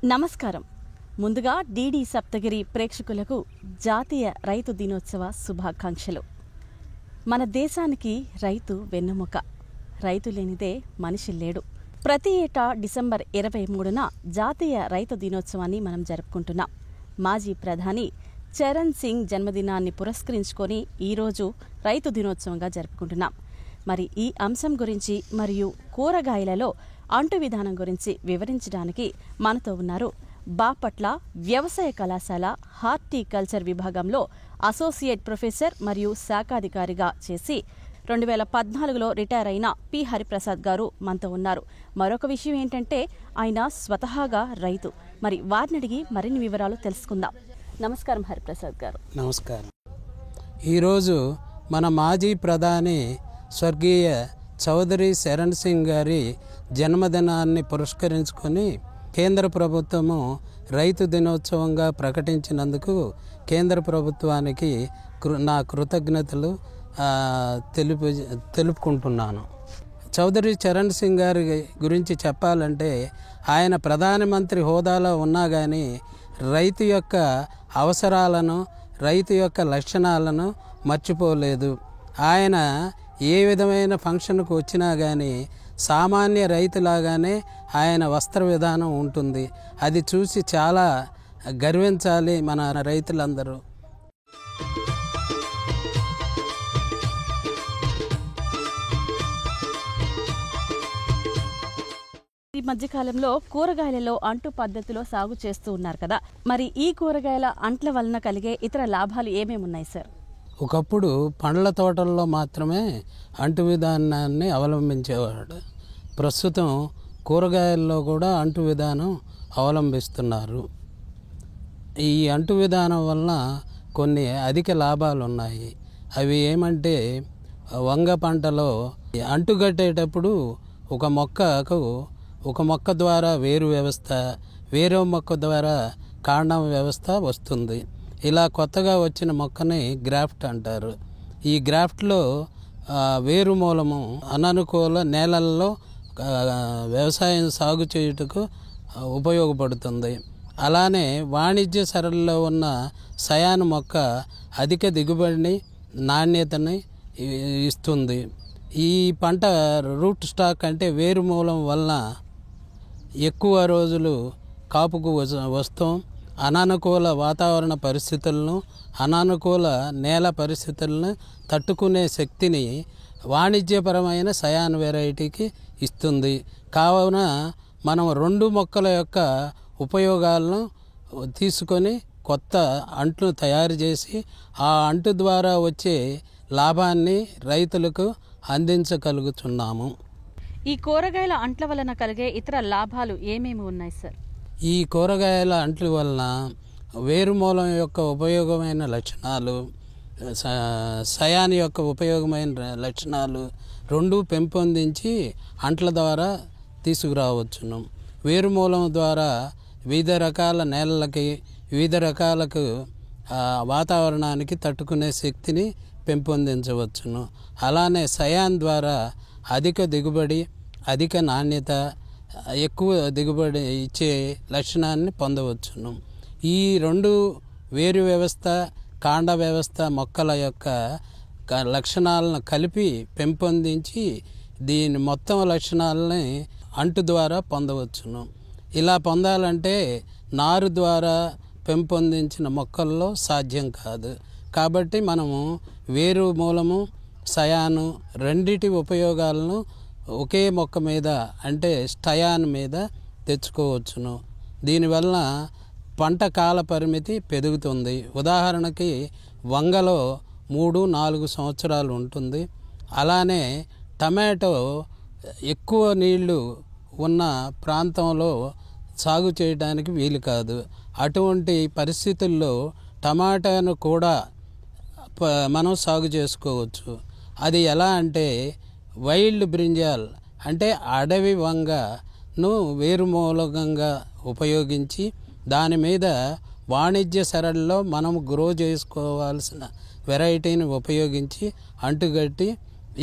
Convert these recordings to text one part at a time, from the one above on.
నమస్కారం. ముందుగా డిడి సప్తగిరి ప్రేక్షకులకు జాతీయ రైతు దినోత్సవ శుభాకాంక్షలు. మన దేశానికి రైతు వెన్నెముక. రైతు లేనిదే మనిషి లేడు. ప్రతి ఏటా డిసెంబర్ 23న జాతీయ రైతు దినోత్సవాన్ని మనం జరుపుకుంటున్నాం. మాజీ ప్రధాని చరణ్ సింగ్ జన్మదినాన్ని పురస్కరించుకొని ఈరోజు రైతు దినోత్సవంగా జరుపుకుంటున్నాం. మరి ఈ అంశం గురించి మరియు కూరగాయలలో అంటు విధానం గురించి వివరించడానికి మనతో ఉన్నారు బాపట్ల వ్యవసాయ కళాశాల హార్టికల్చర్ విభాగంలో అసోసియేట్ ప్రొఫెసర్ మరియు శాఖాధికారిగా చేసి 2014లో రిటైర్ అయిన పి హరిప్రసాద్ గారు మనతో ఉన్నారు. మరొక విషయం ఏంటంటే ఆయన స్వతహాగా రైతు. మరి వారిని అడిగి మరిన్ని వివరాలు తెలుసుకుందాం. నమస్కారం హరిప్రసాద్ గారు. నమస్కారం. ఈరోజు మన మాజీ ప్రధాని స్వర్గీయ చౌదరి చరణ్ సింగ్ గారి జన్మదినాన్ని పురస్కరించుకొని కేంద్ర ప్రభుత్వము రైతు దినోత్సవంగా ప్రకటించినందుకు కేంద్ర ప్రభుత్వానికి నా కృతజ్ఞతలు తెలుపుకుంటున్నాను. చౌదరి చరణ్ సింగ్ గారి గురించి చెప్పాలంటే ఆయన ప్రధానమంత్రి హోదాలో ఉన్నా కానీ రైతు యొక్క అవసరాలను, రైతు యొక్క లక్షణాలను మర్చిపోలేదు. ఆయన ఏ విధమైన ఫంక్షన్కు వచ్చినా కానీ సామాన్య రైతులాగానే ఆయన వస్త్ర విధానం ఉంటుంది. అది చూసి చాలా గర్వించాలి మన రైతులందరూ. ఈ మధ్యకాలంలో కూరగాయలలో అంటు పద్ధతిలో సాగు చేస్తూ ఉన్నారు కదా, మరి ఈ కూరగాయల అంట్ల వలన కలిగే ఇతర లాభాలు ఏమేమి ఉన్నాయి సార్? ఒకప్పుడు పండ్ల తోటల్లో మాత్రమే అంటు విధానాన్ని అవలంబించేవాడు. ప్రస్తుతం కూరగాయల్లో కూడా అంటు విధానం అవలంబిస్తున్నారు. ఈ అంటు విధానం వలన కొన్ని అధిక లాభాలు ఉన్నాయి. అవి ఏమంటే, వంగ పంటలో అంటుగట్టేటప్పుడు ఒక మొక్క ద్వారా వేరు వ్యవస్థ, వేరే మొక్క ద్వారా కాండం వ్యవస్థ వస్తుంది. ఇలా కొత్తగా వచ్చిన మొక్కని గ్రాఫ్ట్ అంటారు. ఈ గ్రాఫ్ట్లో వేరు మూలము అననుకూల నేలల్లో వ్యవసాయం సాగు చేయుటకు ఉపయోగపడుతుంది. అలానే వాణిజ్య సరళిలో ఉన్న సయాన్ మొక్క అధిక దిగుబడిని, నాణ్యతని ఇస్తుంది. ఈ పంట రూట్ స్టాక్ అంటే వేరు మూలం వలన ఎక్కువ రోజులు కాపుకు వస్తాం. అనానుకూల వాతావరణ పరిస్థితులను, అనానుకూల నేల పరిస్థితులను తట్టుకునే శక్తిని వాణిజ్యపరమైన సయాన్ వెరైటీకి ఇస్తుంది. కావున మనం రెండు మొక్కల యొక్క ఉపయోగాలను తీసుకొని కొత్త అంట్లు తయారు చేసి ఆ అంటు ద్వారా వచ్చే లాభాన్ని రైతులకు అందించగలుగుతున్నాము. ఈ కూరగాయల అంట్ల వలన కలిగే ఇతర లాభాలు ఏమేమి ఉన్నాయి సార్? ఈ కూరగాయల అంట్ల వలన వేరుమూలం యొక్క ఉపయోగమైన లక్షణాలు, సయాన్ యొక్క ఉపయోగమైన లక్షణాలు రెండు పెంపొందించి అంట్ల ద్వారా తీసుకురావచ్చును. వేరుమూలం ద్వారా వివిధ రకాల నేలలకి, వివిధ రకాలకు వాతావరణానికి తట్టుకునే శక్తిని పెంపొందించవచ్చును. అలానే సయాన్ ద్వారా అధిక దిగుబడి, అధిక నాణ్యత, ఎక్కువ దిగుబడి ఇచ్చే లక్షణాన్ని పొందవచ్చును. ఈ రెండు వేరు వ్యవస్థ, కాండ వ్యవస్థ మొక్కల యొక్క లక్షణాలను కలిపి పెంపొందించి దీని మొత్తం లక్షణాలని అంటు ద్వారా పొందవచ్చును. ఇలా పొందాలంటే నారు ద్వారా పెంపొందించిన మొక్కల్లో సాధ్యం కాదు. కాబట్టి మనము వేరు మూలము, సయాను రెండిటి ఉపయోగాలను ఒకే మొక్క మీద అంటే స్టయాన్ మీద తెచ్చుకోవచ్చును. దీనివల్ల పంట కాల పరిమితి పెరుగుతుంది. ఉదాహరణకి వంగలో 3-4 సంవత్సరాలు ఉంటుంది. అలానే టమాటో ఎక్కువ నీళ్లు ఉన్న ప్రాంతంలో సాగు చేయడానికి వీలు కాదు. అటువంటి పరిస్థితుల్లో టమాటాను కూడా మనం సాగు చేసుకోవచ్చు. అది ఎలా అంటే, వైల్డ్ బ్రింజాల్ అంటే అడవి వంగను వేరుమూలకంగా ఉపయోగించి దాని మీద వాణిజ్య సరళిలో మనం గ్రో చేసుకోవాల్సిన వెరైటీని ఉపయోగించి అంటుగట్టి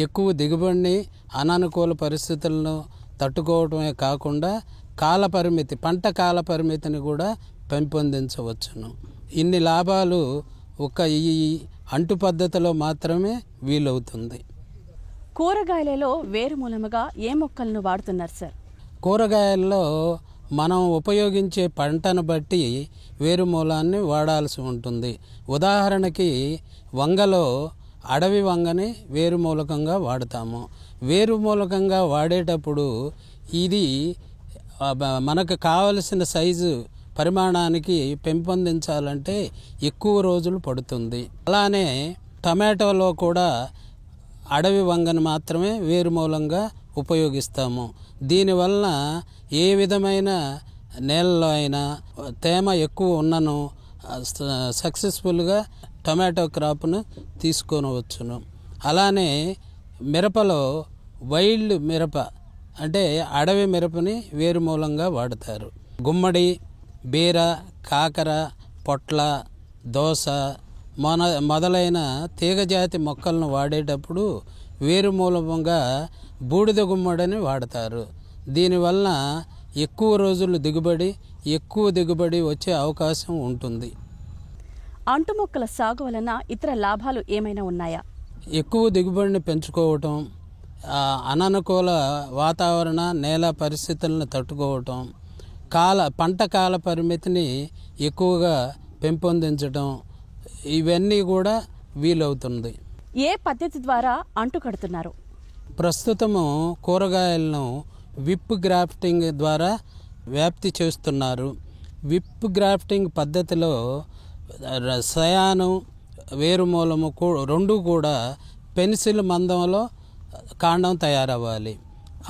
ఎక్కువ దిగుబడిని, అనానుకూల పరిస్థితులను తట్టుకోవటమే కాకుండా పంట కాల పరిమితిని కూడా పెంపొందించవచ్చును. ఇన్ని లాభాలు ఈ అంటు పద్ధతిలో మాత్రమే వీలవుతుంది. కూరగాయలలో వేరుమూలముగా ఏ మొక్కలను వాడుతున్నారు సార్? కూరగాయల్లో మనం ఉపయోగించే పంటను బట్టి వేరుమూలాన్ని వాడాల్సి ఉంటుంది. ఉదాహరణకి వంగలో అడవి వంగని వేరుమూలకంగా వాడతాము. వేరుమూలకంగా వాడేటప్పుడు ఇది మనకు కావలసిన సైజు పరిమాణానికి పెంపొందించాలంటే ఎక్కువ రోజులు పడుతుంది. అలానే టమాటోలో కూడా అడవి వంగను మాత్రమే వేరుమూలంగా ఉపయోగిస్తాము. దీనివలన ఏ విధమైన నేలలో అయినా తేమ ఎక్కువ ఉన్నను సక్సెస్ఫుల్గా టమాటో క్రాప్ను తీసుకొనవచ్చును. అలానే మిరపలో వైల్డ్ మిరప అంటే అడవి మిరపని వేరుమూలంగా వాడతారు. గుమ్మడి, బీర, కాకర, పొట్ల, దోస మొదలైన తీగజాతి మొక్కలను వాడేటప్పుడు వేరుమూలంగా బూడిద గుమ్మడిని వాడతారు. దీనివలన ఎక్కువ రోజులు ఎక్కువ దిగుబడి వచ్చే అవకాశం ఉంటుంది. అంటు మొక్కల సాగు వలన ఇతర లాభాలు ఏమైనా ఉన్నాయా? ఎక్కువ దిగుబడిని పెంచుకోవటం, అననుకూల వాతావరణ నేల పరిస్థితులను తట్టుకోవటం, పంట కాల పరిమితిని ఎక్కువగా పెంపొందించడం, ఇవన్నీ కూడా వీలవుతుంది. ఏ పద్ధతి ద్వారా అంటు కడుతున్నారు? ప్రస్తుతము కూరగాయలను విప్ గ్రాఫ్టింగ్ ద్వారా వ్యాప్తి చేస్తున్నారు. విప్ గ్రాఫ్టింగ్ పద్ధతిలో సయాను, వేరుమూలము రెండు కూడా పెన్సిల్ మందంలో కాండం తయారవ్వాలి.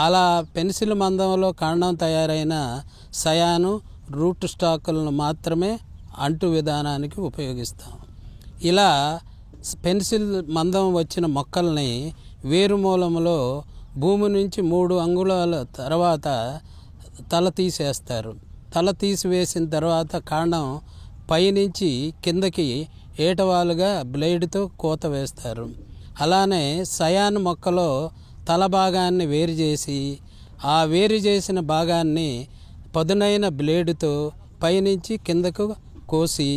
అలా పెన్సిల్ మందంలో కాండం తయారైన సయాను, రూట్ స్టాకులను మాత్రమే అంటు విధానానికి ఉపయోగిస్తాం. ఇలా పెన్సిల్ మందం వచ్చిన మొక్కల్ని వేరుమూలంలో భూమి నుంచి 3 అంగుళాల తర్వాత తల తీసేస్తారు. తల తీసివేసిన తర్వాత కాండం పైనుంచి కిందకి ఏటవాలుగా బ్లేడ్తో కోత వేస్తారు. అలానే సయాన్ మొక్కలో తల భాగాన్ని వేరు చేసి ఆ వేరు చేసిన భాగాన్ని పదునైన బ్లేడుతో పైనుంచి కిందకు కోసి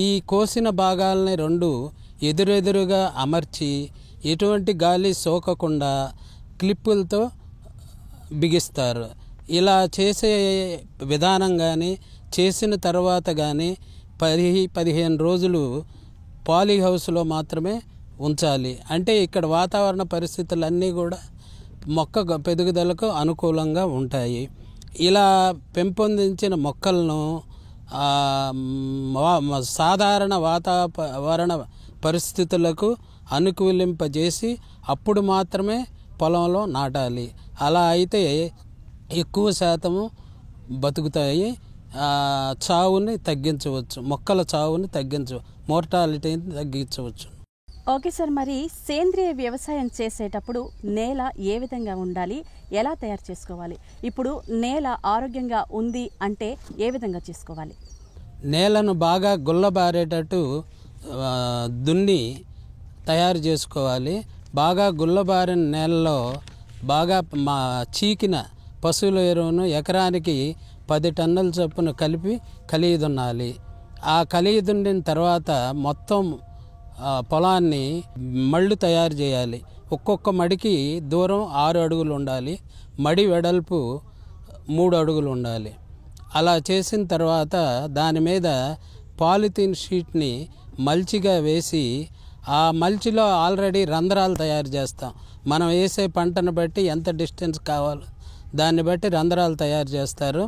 ఈ కోసిన భాగాలని 2 ఎదురెదురుగా అమర్చి ఎటువంటి గాలి సోకకుండా క్లిప్పులతో బిగిస్తారు. ఇలా చేసే విధానం కానీ చేసిన తర్వాత కానీ 10-15 రోజులు పాలీ హౌస్లో మాత్రమే ఉంచాలి. అంటే ఇక్కడ వాతావరణ పరిస్థితులన్నీ కూడా మొక్క పెరుగుదలకు అనుకూలంగా ఉంటాయి. ఇలా పెంపొందించిన మొక్కలను సాధారణ వాతావరణ పరిస్థితులకు అనుకూలింపజేసి అప్పుడు మాత్రమే పొలంలో నాటాలి. అలా అయితే ఎక్కువ శాతము బతుకుతాయి. చావుని తగ్గించవచ్చు, మొక్కల చావుని మోర్టాలిటీని తగ్గించవచ్చు. ఓకే సార్, మరి సేంద్రియ వ్యవసాయం చేసేటప్పుడు నేల ఏ విధంగా ఉండాలి, ఎలా తయారు చేసుకోవాలి? ఇప్పుడు నేల ఆరోగ్యంగా ఉంది అంటే ఏ విధంగా చేసుకోవాలి? నేలను బాగా గుల్లబారేటట్టు దున్ని తయారు చేసుకోవాలి. బాగా గుల్లబారిన నేలలో బాగా చీకిన పశువుల ఎరువును ఎకరానికి 10 టన్నుల చొప్పున కలిపి కలిగి దున్నాలి. ఆ కలిగి దున్నిన తర్వాత మొత్తం పొలాన్ని మళ్ళు తయారు చేయాలి. ఒక్కొక్క మడికి దూరం 6 అడుగులు ఉండాలి. మడి వెడల్పు 3 అడుగులు ఉండాలి. అలా చేసిన తర్వాత దాని మీద పాలిథీన్ షీట్ని మల్చిగా వేసి ఆ మల్చిలో ఆల్రెడీ రంధ్రాలు తయారు చేస్తాం. మనం వేసే పంటను బట్టి ఎంత డిస్టెన్స్ కావాలో దాన్ని బట్టి రంధ్రాలు తయారు చేస్తారు.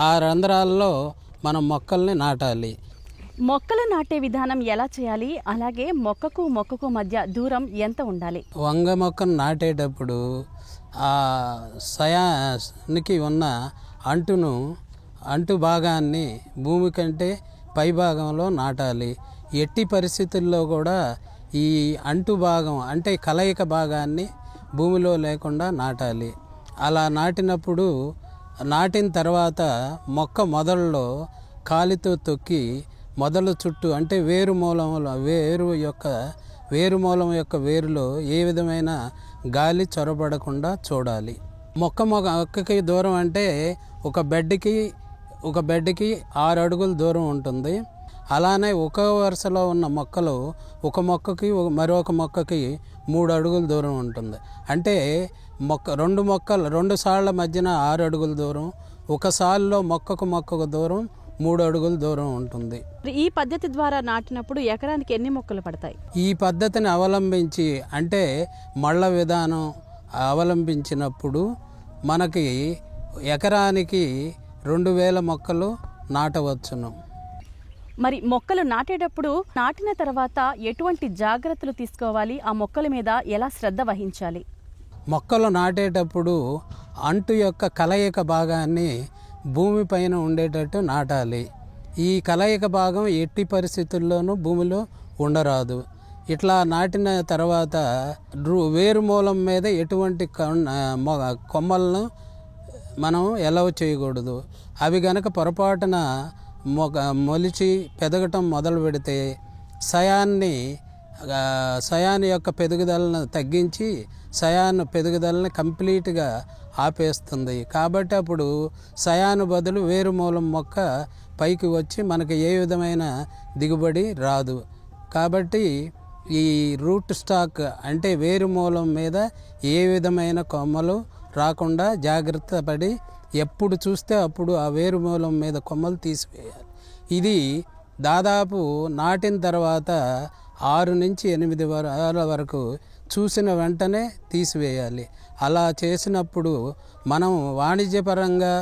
ఆ రంధ్రాల్లో మనం మొక్కల్ని నాటాలి. మొక్కలు నాటే విధానం ఎలా చేయాలి? అలాగే మొక్కకు మధ్య దూరం ఎంత ఉండాలి? వంగ మొక్కను నాటేటప్పుడు ఆ సయానికి ఉన్న అంటు భాగాన్ని భూమి కంటే పై భాగంలో నాటాలి. ఎట్టి పరిస్థితుల్లో కూడా ఈ అంటు భాగం అంటే కలయిక భాగాన్ని భూమిలో లేకుండా నాటాలి. అలా నాటిన తర్వాత మొక్క మొదల్లో కాలితో తొక్కి మొదలు చుట్టూ అంటే వేరుమూలం యొక్క వేరులో ఏ విధమైన గాలి చొరబడకుండా చూడాలి. మొక్కకి దూరం అంటే ఒక బెడ్కి 6 అడుగుల దూరం ఉంటుంది. అలానే ఒక వరుసలో ఉన్న మొక్కలు ఒక మొక్కకి మరొక మొక్కకి 3 అడుగుల దూరం ఉంటుంది. అంటే రెండు సాళ్ళ మధ్యన 6 అడుగుల దూరం, ఒక సాల్లో మొక్కకు దూరం 3 అడుగుల దూరం ఉంటుంది. ఈ పద్ధతి ద్వారా నాటినప్పుడు ఎకరానికి ఎన్ని మొక్కలు పడతాయి? ఈ పద్ధతిని అవలంబించి అంటే మళ్ళ విధానం అవలంబించినప్పుడు మనకి ఎకరానికి 2000 మొక్కలు నాటవచ్చును. మరి మొక్కలు నాటేటప్పుడు నాటిన తర్వాత ఎటువంటి జాగ్రత్తలు తీసుకోవాలి? ఆ మొక్కల మీద ఎలా శ్రద్ధ వహించాలి? మొక్కలు నాటేటప్పుడు అంటు యొక్క కలయిక భాగాన్ని భూమిపైన ఉండేటట్టు నాటాలి. ఈ కలయిక భాగం ఎట్టి పరిస్థితుల్లోనూ భూమిలో ఉండరాదు. ఇట్లా నాటిన తర్వాత వేరు మూలం మీద ఎటువంటి కొమ్మలను మనం ఎలవ్ చేయకూడదు. అవి గనక పొరపాటున మొలిచి పెదగటం మొదలు పెడితే సయాన్ యొక్క పెరుగుదలను తగ్గించి సయాన్ పెరుగుదలని కంప్లీట్గా ఆపేస్తుంది. కాబట్టి అప్పుడు సయాను బదులు వేరుమూలం మొక్క పైకి వచ్చి మనకి ఏ విధమైన దిగుబడి రాదు. కాబట్టి ఈ రూట్ స్టాక్ అంటే వేరుమూలం మీద ఏ విధమైన కొమ్మలు రాకుండా జాగ్రత్త పడి ఎప్పుడు చూస్తే అప్పుడు ఆ వేరుమూలం మీద కొమ్మలు తీసివేయాలి. ఇది దాదాపు నాటిన తర్వాత 6 నుంచి 8 వారాల వరకు చూసిన వెంటనే తీసివేయాలి. అలా చేసినప్పుడు మనం వాణిజ్యపరంగా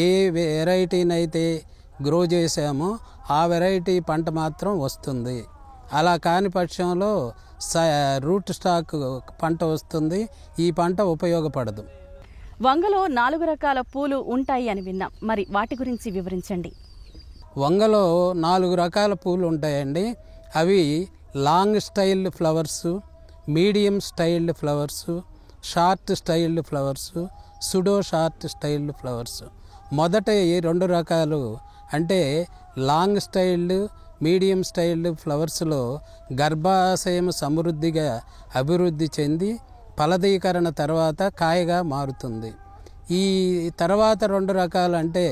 ఏ వెరైటీనైతే గ్రో చేసామో ఆ వెరైటీ పంట మాత్రం వస్తుంది. అలా కాని పక్షంలో రూట్ స్టాక్ పంట వస్తుంది. ఈ పంట ఉపయోగపడదు. వంగలో 4 రకాల పూలు ఉంటాయి అని విన్నాం. మరి వాటి గురించి వివరించండి. వంగలో 4 రకాల పూలు ఉంటాయండి. అవి long styled flowers, medium styled flowers, short styled flowers, pseudo short styled flowers. మొదట ఈ 2 రకాలు అంటే లాంగ్ స్టైల్డ్, మీడియం స్టైల్డ్ ఫ్లవర్స్లో గర్భాశయం సమృద్ధిగా అభివృద్ధి చెంది ఫలదీకరణ తర్వాత కాయగా మారుతుంది. ఈ తర్వాత 2 రకాలు అంటే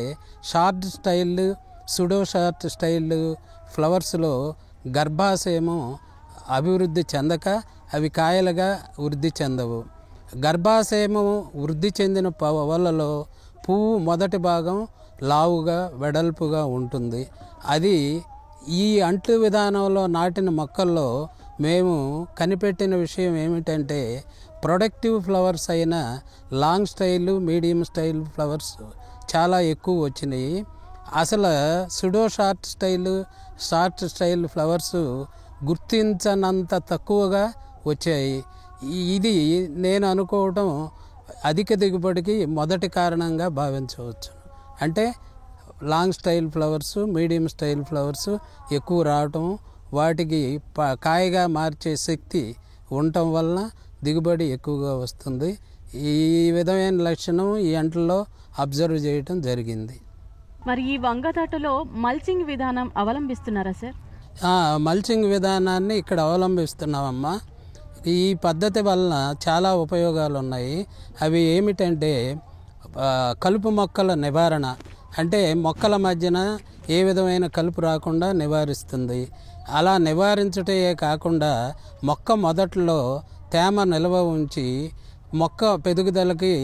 short styled, pseudo short styled ఫ్లవర్స్లో గర్భాశయము అభివృద్ధి చెందక అవి కాయలుగా వృద్ధి చెందవు. గర్భాశయము వృద్ధి చెందిన వలలో పువ్వు మొదటి భాగం లావుగా వెడల్పుగా ఉంటుంది. అది ఈ అంట్లు విధానంలో నాటిన మొక్కల్లో మేము కనిపెట్టిన విషయం ఏమిటంటే ప్రొడక్టివ్ ఫ్లవర్స్ అయిన long style, medium style flowers చాలా ఎక్కువ వచ్చినాయి. అసలు సుడో షార్ట్ స్టైల్ ఫ్లవర్స్ గుర్తించనంత తక్కువగా వచ్చాయి. ఇది నేను అనుకోవటం అధిక దిగుబడికి మొదటి కారణంగా భావించవచ్చు. అంటే long style flowers, medium style flowers ఎక్కువ రావటం, వాటికి కాయగా మార్చే శక్తి ఉండటం వలన దిగుబడి ఎక్కువగా వస్తుంది. ఈ విధమైన లక్షణం ఈ అంట్లలో అబ్జర్వ్ చేయటం జరిగింది. మరి ఈ వంగ తోటలో మల్చింగ్ విధానం అవలంబిస్తున్నారా సార్? మల్చింగ్ విధానాన్ని ఇక్కడ అవలంబిస్తున్నామమ్మా. ఈ పద్ధతి వలన చాలా ఉపయోగాలు ఉన్నాయి. అవి ఏమిటంటే కలుపు మొక్కల నివారణ, అంటే మొక్కల మధ్యన ఏ విధమైన కలుపు రాకుండా నివారిస్తుంది. అలా నివారించటమే కాకుండా మొక్క మొదట్లో తేమ నిల్వ ఉంచి మొక్క పెరుగుదలకి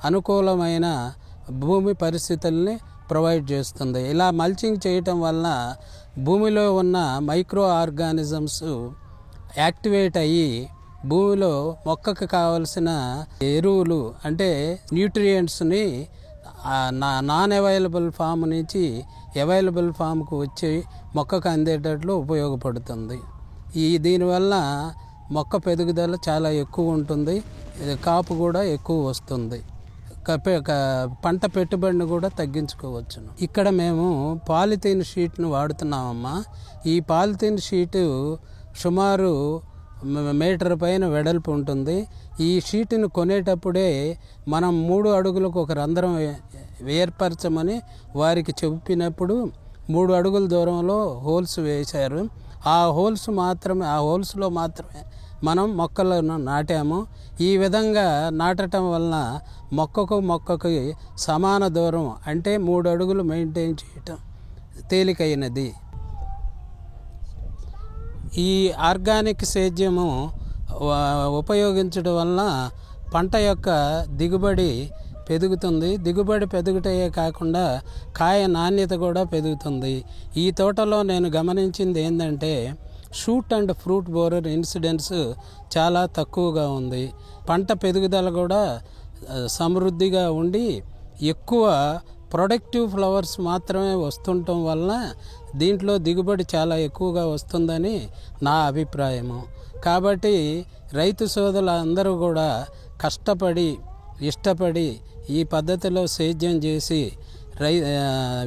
అనుకూలమైన భూమి పరిస్థితుల్ని ప్రొవైడ్ చేస్తుంది. ఇలా మల్చింగ్ చేయటం వలన భూమిలో ఉన్న మైక్రో ఆర్గానిజమ్స్ యాక్టివేట్ అయ్యి భూమిలో మొక్కకు కావలసిన ఎరువులు అంటే న్యూట్రియంట్స్ని నాన్ అవైలబుల్ ఫామ్ నుంచి అవైలబుల్ ఫామ్కు వచ్చి మొక్కకు అందేటట్లు ఉపయోగపడుతుంది. దీనివల్ల మొక్క పెరుగుదల చాలా ఎక్కువ ఉంటుంది, కాపు కూడా ఎక్కువ వస్తుంది, పంట పెట్టుబడిని కూడా తగ్గించుకోవచ్చును. ఇక్కడ మేము పాలిథీన్ షీట్ను వాడుతున్నామమ్మా. ఈ పాలిథీన్ షీటు సుమారు మీటర్ పైన వెడల్పు ఉంటుంది. ఈ షీటును కొనేటప్పుడే మనం 3 అడుగులకు ఒక రంధ్రం ఏర్పరచమని వారికి చెప్పినప్పుడు 3 అడుగుల దూరంలో హోల్స్ వేశారు. ఆ హోల్స్లో మాత్రమే మనం మొక్కలను నాటాము. ఈ విధంగా నాటడం వలన మొక్కకు సమాన దూరం అంటే 3 అడుగులు మెయింటైన్ చేయటం తేలికైనది. ఈ ఆర్గానిక్ సేద్యము ఉపయోగించడం వలన పంట యొక్క దిగుబడి పెరుగుతుంది. దిగుబడి పెరుగుటయే కాకుండా కాయ నాణ్యత కూడా పెరుగుతుంది. ఈ తోటలో నేను గమనించింది ఏంటంటే shoot and fruit borer incidence చాలా తక్కువగా ఉంది. పంట పెరుగుదల కూడా సమృద్ధిగా ఉండి ఎక్కువ ప్రొడక్టివ్ ఫ్లవర్స్ మాత్రమే వస్తుండటం వలన దీంట్లో దిగుబడి చాలా ఎక్కువగా వస్తుందని నా అభిప్రాయము. కాబట్టి రైతు సోదరులు అందరూ కూడా కష్టపడి ఇష్టపడి ఈ పద్ధతిలో సేద్యం చేసి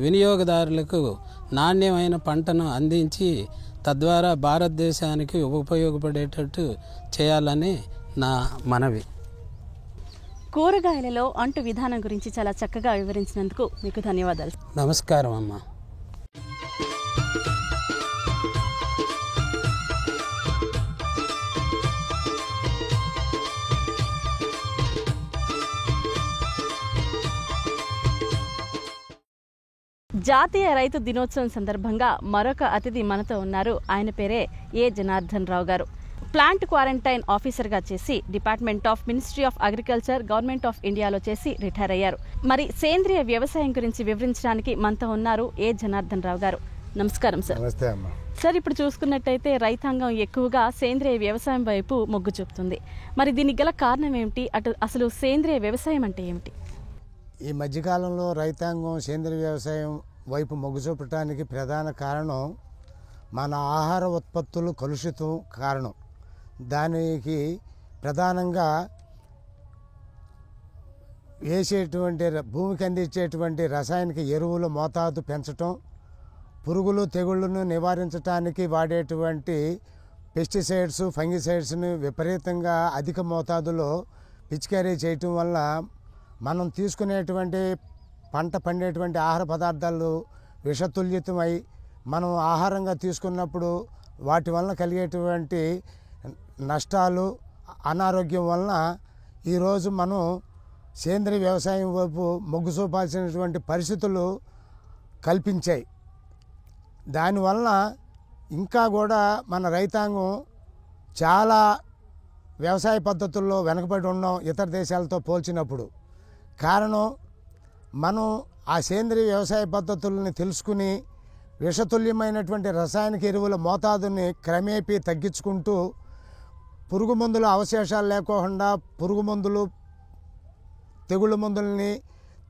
వినియోగదారులకు నాణ్యమైన పంటను అందించి తద్వారా భారతదేశానికి ఉపయోగపడేటట్టు చేయాలని నా మనవి. కూరగాయలలో అంటు విధానం గురించి చాలా చక్కగా వివరించినందుకు మీకు ధన్యవాదాలు. నమస్కారం అమ్మా. జాతీయ రైతు దినోత్సవం సందర్భంగా మరొక అతిథి మనతో ఉన్నారు. ఆయన పేరే ఏ జనార్దన్ రావు గారు. ప్లాంట్ క్వారంటైన్ ఆఫీసర్గా చేసి department of ministry of agriculture government of ఇండియాలో చేసి రిటైర్ అయ్యారు. మరి సేంద్రియ వ్యవసాయం గురించి వివరించడానికి మనతో ఉన్నారు ఏ జనార్దన్ రావు గారు. నమస్కారం సార్. నమస్తే అమ్మా. సార్, ఇప్పుడు చూసుకున్నట్టయితే రైతాంగం ఎక్కువగా సేంద్రియ వ్యవసాయం వైపు మొగ్గు చూపుతుంది. మరి దీనికి గల కారణం ఏమిటి? అసలు సేంద్రియ వ్యవసాయం అంటే ఏమిటి? ఈ మధ్యకాలంలో రైతాంగం సేంద్రియ వ్యవసాయం వైపు మొగ్గు చూపటానికి ప్రధాన కారణం మన ఆహార ఉత్పత్తులు కలుషితం కారణం. దానికి ప్రధానంగా వేసేటువంటి భూమికి అందించేటువంటి రసాయనిక ఎరువుల మోతాదు పెంచటం, పురుగులు తెగుళ్ళను నివారించడానికి వాడేటువంటి పెస్టిసైడ్స్ ఫంగిసైడ్స్ని విపరీతంగా అధిక మోతాదులో పిచికారీ చేయటం వల్ల మనం తీసుకునేటువంటి పంట పండేటువంటి ఆహార పదార్థాలు విషతుల్యతమై మనం ఆహారంగా తీసుకున్నప్పుడు వాటి వలన కలిగేటువంటి నష్టాలు అనారోగ్యం వలన ఈరోజు మనం సేంద్రియ వ్యవసాయం వైపు మొగ్గు చూపాల్సినటువంటి పరిస్థితులు కల్పించాయి. దానివలన ఇంకా కూడా మన రైతాంగం చాలా వ్యవసాయ పద్ధతుల్లో వెనకబడి ఉన్నాం ఇతర దేశాలతో పోల్చినప్పుడు. కారణం మనం ఆ సేంద్రియ వ్యవసాయ పద్ధతులని తెలుసుకుని విషతుల్యమైనటువంటి రసాయనిక ఎరువుల మోతాదుని క్రమేపీ తగ్గించుకుంటూ పురుగు మందుల అవశేషాలు లేకుండా పురుగు మందులు తెగుళ్ళ మందులని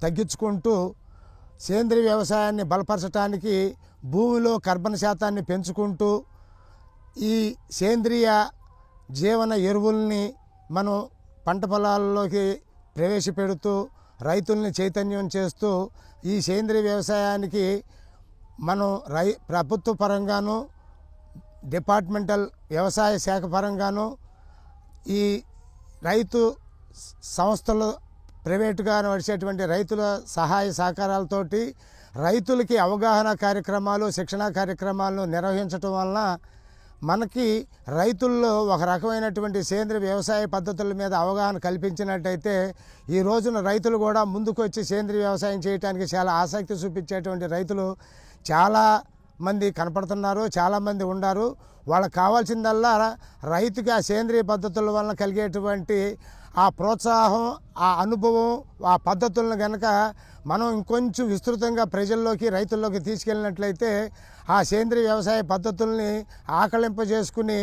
తగ్గించుకుంటూ సేంద్రియ వ్యవసాయాన్ని బలపరచడానికి భూమిలో కర్బన శాతాన్ని పెంచుకుంటూ ఈ సేంద్రియ జీవన ఎరువుల్ని మనం పంట పొలాల్లోకి ప్రవేశపెడుతూ రైతుల్ని చైతన్యం చేస్తూ ఈ సేంద్రియ వ్యవసాయానికి మనం ప్రభుత్వ పరంగాను డిపార్ట్మెంటల్ వ్యవసాయ శాఖ పరంగాను ఈ రైతు సంస్థలు ప్రైవేటుగా నడిచేటువంటి రైతుల సహాయ సహకారాలతోటి రైతులకి అవగాహన కార్యక్రమాలు శిక్షణా కార్యక్రమాలను నిర్వహించడం వలన మనకి రైతుల్లో ఒక రకమైనటువంటి సేంద్రియ వ్యవసాయ పద్ధతుల మీద అవగాహన కల్పించినట్టయితే ఈ రోజున రైతులు కూడా ముందుకు వచ్చి సేంద్రియ వ్యవసాయం చేయడానికి చాలా ఆసక్తి చూపించేటువంటి రైతులు చాలా మంది కనపడుతున్నారు, చాలామంది ఉన్నారు. వాళ్ళకి కావాల్సిందల్లా రైతుకి ఆ సేంద్రియ పద్ధతుల వలన కలిగేటువంటి ఆ ప్రోత్సాహం, ఆ అనుభవం, ఆ పద్ధతులను కనుక మనం ఇంకొంచెం విస్తృతంగా ప్రజల్లోకి రైతుల్లోకి తీసుకెళ్ళినట్లయితే ఆ సేంద్రియ వ్యవసాయ పద్ధతుల్ని ఆకళింపజేసుకుని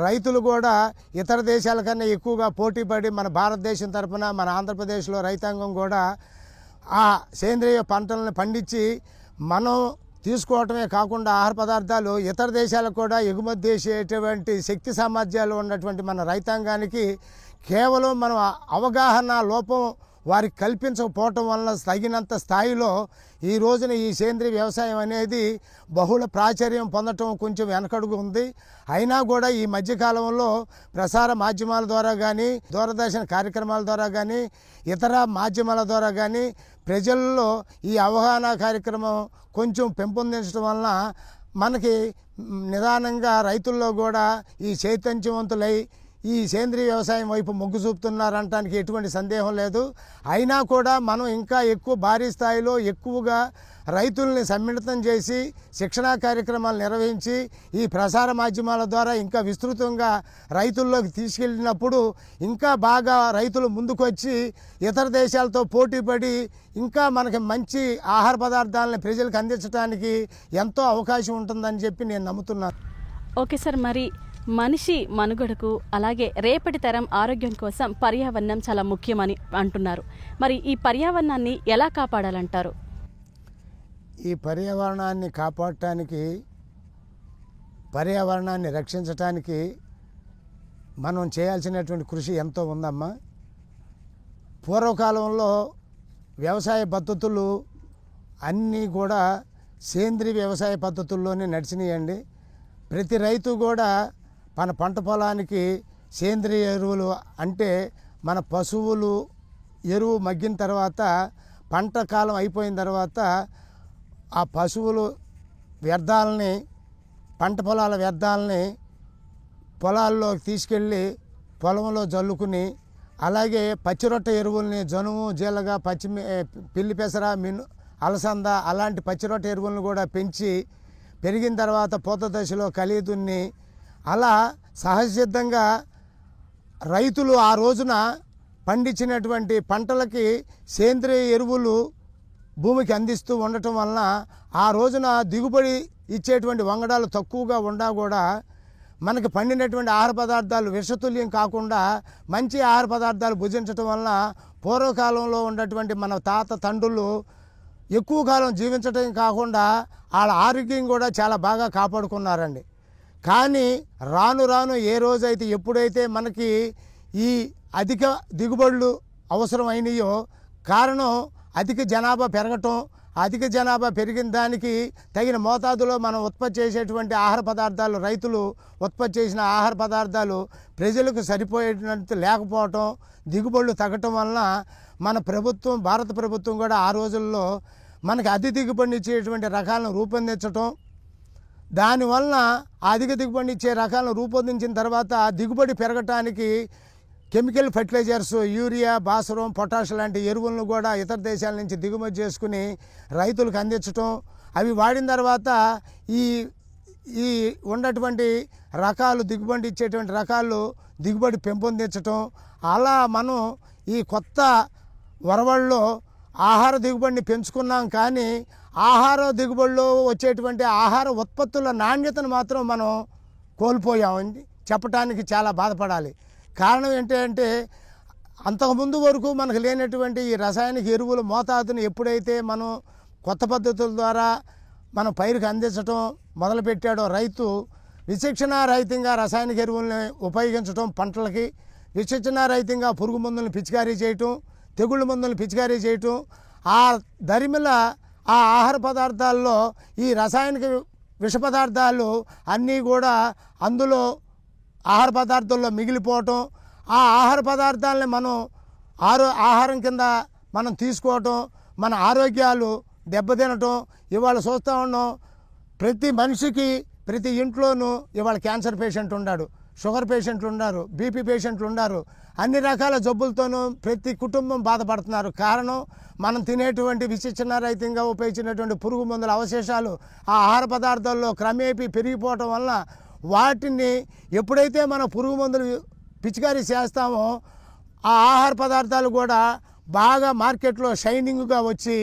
రైతులు కూడా ఇతర దేశాల కన్నా ఎక్కువగా పోటీపడి మన భారతదేశం తరఫున మన ఆంధ్రప్రదేశ్లో రైతాంగం కూడా ఆ సేంద్రియ పంటలను పండించి మనం తీసుకోవటమే కాకుండా ఆహార పదార్థాలు ఇతర దేశాలకు కూడా ఎగుమతి చేసేటువంటి శక్తి సామర్థ్యాలు ఉన్నటువంటి మన రైతాంగానికి కేవలం మనం అవగాహన లోపం వారికి కల్పించకపోవటం వలన తగినంత స్థాయిలో ఈ రోజున ఈ సేంద్రియ వ్యవసాయం అనేది బహుళ ప్రాచుర్యం పొందటం కొంచెం వెనకడుగు ఉంది. అయినా కూడా ఈ మధ్యకాలంలో ప్రసార మాధ్యమాల ద్వారా కానీ దూరదర్శన కార్యక్రమాల ద్వారా కానీ ఇతర మాధ్యమాల ద్వారా కానీ ప్రజల్లో ఈ అవగాహన కార్యక్రమం కొంచెం పెంపొందించడం వలన మనకి నిదానంగా రైతుల్లో కూడా ఈ చైతన్యవంతులై ఈ సేంద్రీయ వ్యవసాయం వైపు మొగ్గు చూపుతున్నారంటానికి ఎటువంటి సందేహం లేదు. అయినా కూడా మనం ఇంకా ఎక్కువ భారీ స్థాయిలో ఎక్కువగా రైతుల్ని సమ్మిళితం చేసి శిక్షణా కార్యక్రమాలు నిర్వహించి ఈ ప్రసార మాధ్యమాల ద్వారా ఇంకా విస్తృతంగా రైతుల్లోకి తీసుకెళ్ళినప్పుడు ఇంకా బాగా రైతులు ముందుకొచ్చి ఇతర దేశాలతో పోటీపడి ఇంకా మనకి మంచి ఆహార పదార్థాలను ప్రజలకు అందించడానికి ఎంతో అవకాశం ఉంటుందని చెప్పి నేను నమ్ముతున్నాను. ఓకే సార్, మరి మనిషి మనుగడకు అలాగే రేపటి తరం ఆరోగ్యం కోసం పర్యావరణం చాలా ముఖ్యమని అంటున్నారు. మరి ఈ పర్యావరణాన్ని ఎలా కాపాడాలంటారు? ఈ పర్యావరణాన్ని కాపాడటానికి, పర్యావరణాన్ని రక్షించటానికి మనం చేయాల్సినటువంటి కృషి ఎంతో ఉందమ్మా. పూర్వకాలంలో వ్యవసాయ పద్ధతులు అన్నీ కూడా సేంద్రీయ వ్యవసాయ పద్ధతుల్లోనే నడిచినాయండి. ప్రతి రైతు కూడా మన పంట పొలానికి సేంద్రియ ఎరువులు అంటే మన పశువులు ఎరువు మగ్గిన తర్వాత పంట కాలం అయిపోయిన తర్వాత ఆ పశువులు వ్యర్థాలని, పంట పొలాల వ్యర్థాలని పొలాల్లోకి తీసుకెళ్ళి పొలంలో జల్లుకుని, అలాగే పచ్చిరొట్ట ఎరువుల్ని జనుము, జీలగ, పిల్లి పెసర, అలసంద అలాంటి పచ్చిరొట్ట ఎరువులను కూడా పెంచి పెరిగిన తర్వాత పూత దశలో కలిదున్ని అలా సహజసిద్ధంగా రైతులు ఆ రోజున పండించినటువంటి పంటలకి సేంద్రియ ఎరువులు భూమికి అందిస్తూ ఉండటం వలన ఆ రోజున దిగుబడి ఇచ్చేటువంటి వంగడాలు తక్కువగా ఉన్నా కూడా మనకి పండినటువంటి ఆహార పదార్థాలు విషతుల్యం కాకుండా మంచి ఆహార పదార్థాలు భుజించటం వలన పూర్వకాలంలో ఉన్నటువంటి మన తాత తండ్రులు ఎక్కువ కాలం జీవించటం కాకుండా వాళ్ళ ఆరోగ్యం కూడా చాలా బాగా కాపాడుకున్నారండి. కానీ రాను రాను ఏ రోజైతే ఎప్పుడైతే మనకి ఈ అధిక దిగుబడులు అవసరమైనయో, కారణం అధిక జనాభా పెరగటం, అధిక జనాభా పెరిగిన దానికి తగిన మోతాదులో మనం ఉత్పత్తి చేసేటువంటి ఆహార పదార్థాలు, రైతులు ఉత్పత్తి చేసిన ఆహార పదార్థాలు ప్రజలకు సరిపోయేటట్టు లేకపోవటం, దిగుబడులు తగ్గటం వలన మన ప్రభుత్వం, భారత ప్రభుత్వం కూడా ఆ రోజుల్లో మనకి అతి దిగుబడిని ఇచ్చేటువంటి రకాలను రూపొందించటం, దానివలన అధిక దిగుబడిని ఇచ్చే రకాలను రూపొందించిన తర్వాత దిగుబడి పెరగటానికి కెమికల్ ఫెర్టిలైజర్స్, యూరియా, భాస్వరం, పొటాష్ లాంటి ఎరువులను కూడా ఇతర దేశాల నుంచి దిగుమతి చేసుకుని రైతులకు అందించటం, అవి వాడిన తర్వాత ఈ ఉన్నటువంటి రకాలు, దిగుబడి ఇచ్చేటువంటి రకాలు దిగుబడి పెంపొందించటం, అలా మనం ఈ కొత్త వరవల్లో ఆహార దిగుబడిని పెంచుకున్నాం. కానీ ఆహార దిగుబడిలో వచ్చేటువంటి ఆహార ఉత్పత్తుల నాణ్యతను మాత్రం మనం కోల్పోయామని చెప్పడానికి చాలా బాధపడాలి. కారణం ఏంటంటే అంతకుముందు వరకు మనకు లేనటువంటి ఈ రసాయనిక ఎరువుల మోతాదుని ఎప్పుడైతే మనం కొత్త పద్ధతుల ద్వారా మనం పైరుకి అందించడం మొదలుపెట్టాడో రైతు, విచక్షణారహితంగా రసాయనిక ఎరువుల్ని ఉపయోగించడం, పంటలకి విచక్షణారహితంగా పురుగు మందులను పిచికారీ చేయటం, తెగుళ్ళ మందులను పిచికారీ చేయటం, ఆ దరిమిల ఆ ఆహార పదార్థాల్లో ఈ రసాయనిక విష పదార్థాలు అన్నీ కూడా అందులో ఆహార పదార్థాల్లో మిగిలిపోవటం, ఆ ఆహార పదార్థాలని మనం ఆహారం కింద మనం తీసుకోవటం, మన ఆరోగ్యాలు దెబ్బతినటం. ఇవాళ చూస్తూ ఉన్నాం, ప్రతి మనిషికి ప్రతి ఇంట్లోనూ ఇవాళ క్యాన్సర్ పేషెంట్ ఉన్నాడు, షుగర్ పేషెంట్లు ఉన్నారు, బీపీ పేషెంట్లు ఉన్నారు, అన్ని రకాల జబ్బులతోనూ ప్రతి కుటుంబం బాధపడుతున్నారు. కారణం మనం తినేటువంటి విచక్షణారహితంగా ఉపయోగించినటువంటి పురుగు మందుల అవశేషాలు ఆ ఆహార పదార్థాల్లో క్రమేపీ పెరిగిపోవటం వల్ల వాటిని ఎప్పుడైతే మనం పురుగు మందులు పిచికారీ చేస్తామో ఆ ఆహార పదార్థాలు కూడా బాగా మార్కెట్లో షైనింగ్గా వచ్చి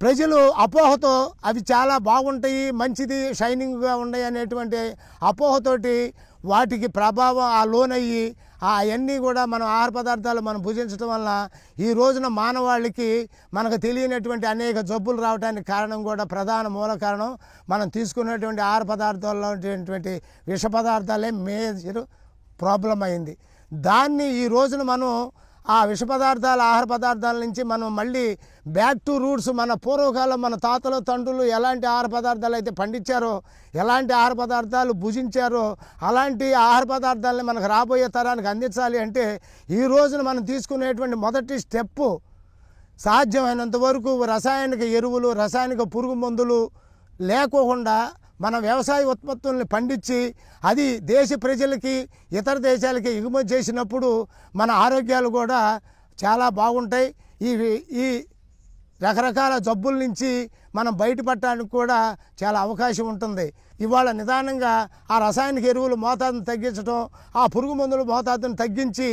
ప్రజలు అపోహతో అవి చాలా బాగుంటాయి, మంచిది, షైనింగ్గా ఉన్నాయి అనేటువంటి అపోహతోటి వాటికి ప్రభావం ఆ లోనయ్యి అవన్నీ కూడా మనం ఆహార పదార్థాలు మనం భుజించడం వల్ల ఈ రోజున మానవాళికి మనకు తెలియనటువంటి అనేక జబ్బులు రావడానికి కారణం కూడా ప్రధాన మూల కారణం మనం తీసుకునేటువంటి ఆహార పదార్థాల్లో ఉన్నటువంటి విష పదార్థాలే మేజర్ ప్రాబ్లం అయింది. దాన్ని ఈ రోజున మనం ఆ విష పదార్థాల ఆహార పదార్థాల నుంచి మనం మళ్ళీ బ్యాక్ టు రూట్స్, మన పూర్వకాలం మన తాతలు తండ్రులు ఎలాంటి ఆహార పదార్థాలు అయితే పండించారో, ఎలాంటి ఆహార పదార్థాలు భుజించారో అలాంటి ఆహార పదార్థాలని మనకు రాబోయే తరానికి అందించాలి అంటే ఈ రోజున మనం తీసుకునేటువంటి మొదటి స్టెప్పు సాధ్యమైనంత వరకు రసాయనిక ఎరువులు, రసాయనిక పురుగు మందులు లేకోకుండా మన వ్యవసాయ ఉత్పత్తుల్ని పండించి అది దేశ ప్రజలకి ఇతర దేశాలకి ఎగుమతి చేసినప్పుడు మన ఆరోగ్యాలు కూడా చాలా బాగుంటాయి. ఈ రకరకాల జబ్బుల నుంచి మనం బయటపడటానికి కూడా చాలా అవకాశం ఉంటుంది. ఇవాళ నిదానంగా ఆ రసాయనిక ఎరువుల మోతాదును తగ్గించడం, ఆ పురుగు మందుల మోతాదును తగ్గించి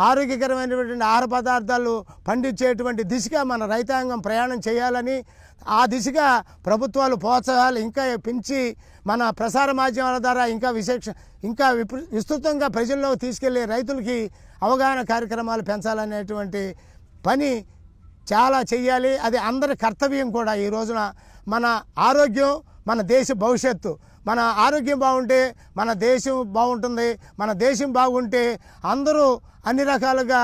ఆరోగ్యకరమైనటువంటి ఆహార పదార్థాలు పండించేటువంటి దిశగా మన రైతాంగం ప్రయాణం చేయాలని, ఆ దిశగా ప్రభుత్వాలు ప్రోత్సాహాలు ఇంకా పెంచి మన ప్రసార మాధ్యమాల ద్వారా ఇంకా విస్తృతంగా ప్రజల్లో తీసుకెళ్లి రైతులకి అవగాహన కార్యక్రమాలు పెంచాలనేటువంటి పని చాలా చెయ్యాలి. అది అందరి కర్తవ్యం కూడా. ఈ రోజున మన ఆరోగ్యం మన దేశ భవిష్యత్తు. మన ఆరోగ్యం బాగుంటే మన దేశం బాగుంటుంది. మన దేశం బాగుంటే అందరూ అన్ని రకాలుగా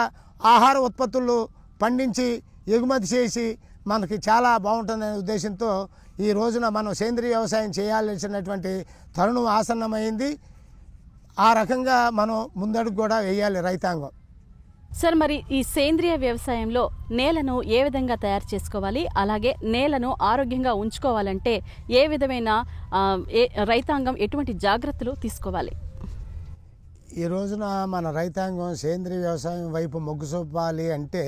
ఆహార ఉత్పత్తులు పండించి ఎగుమతి చేసి మనకి చాలా బాగుంటుందనే ఉద్దేశంతో ఈ రోజున మనం సేంద్రీయ వ్యవసాయం చేయాల్సినటువంటి తరుణం ఆసన్నమైంది. ఆ రకంగా మనం ముందడుగు కూడా వేయాలి రైతాంగం. సార్, మరి ఈ సేంద్రియ వ్యవసాయంలో నేలను ఏ విధంగా తయారు చేసుకోవాలి, అలాగే నేలను ఆరోగ్యంగా ఉంచుకోవాలంటే ఏ విధమైన రైతాంగం ఎటువంటి జాగ్రత్తలు తీసుకోవాలి? ఈ రోజున మన రైతాంగం సేంద్రీయ వ్యవసాయం వైపు మొగ్గు చూపాలి అంటే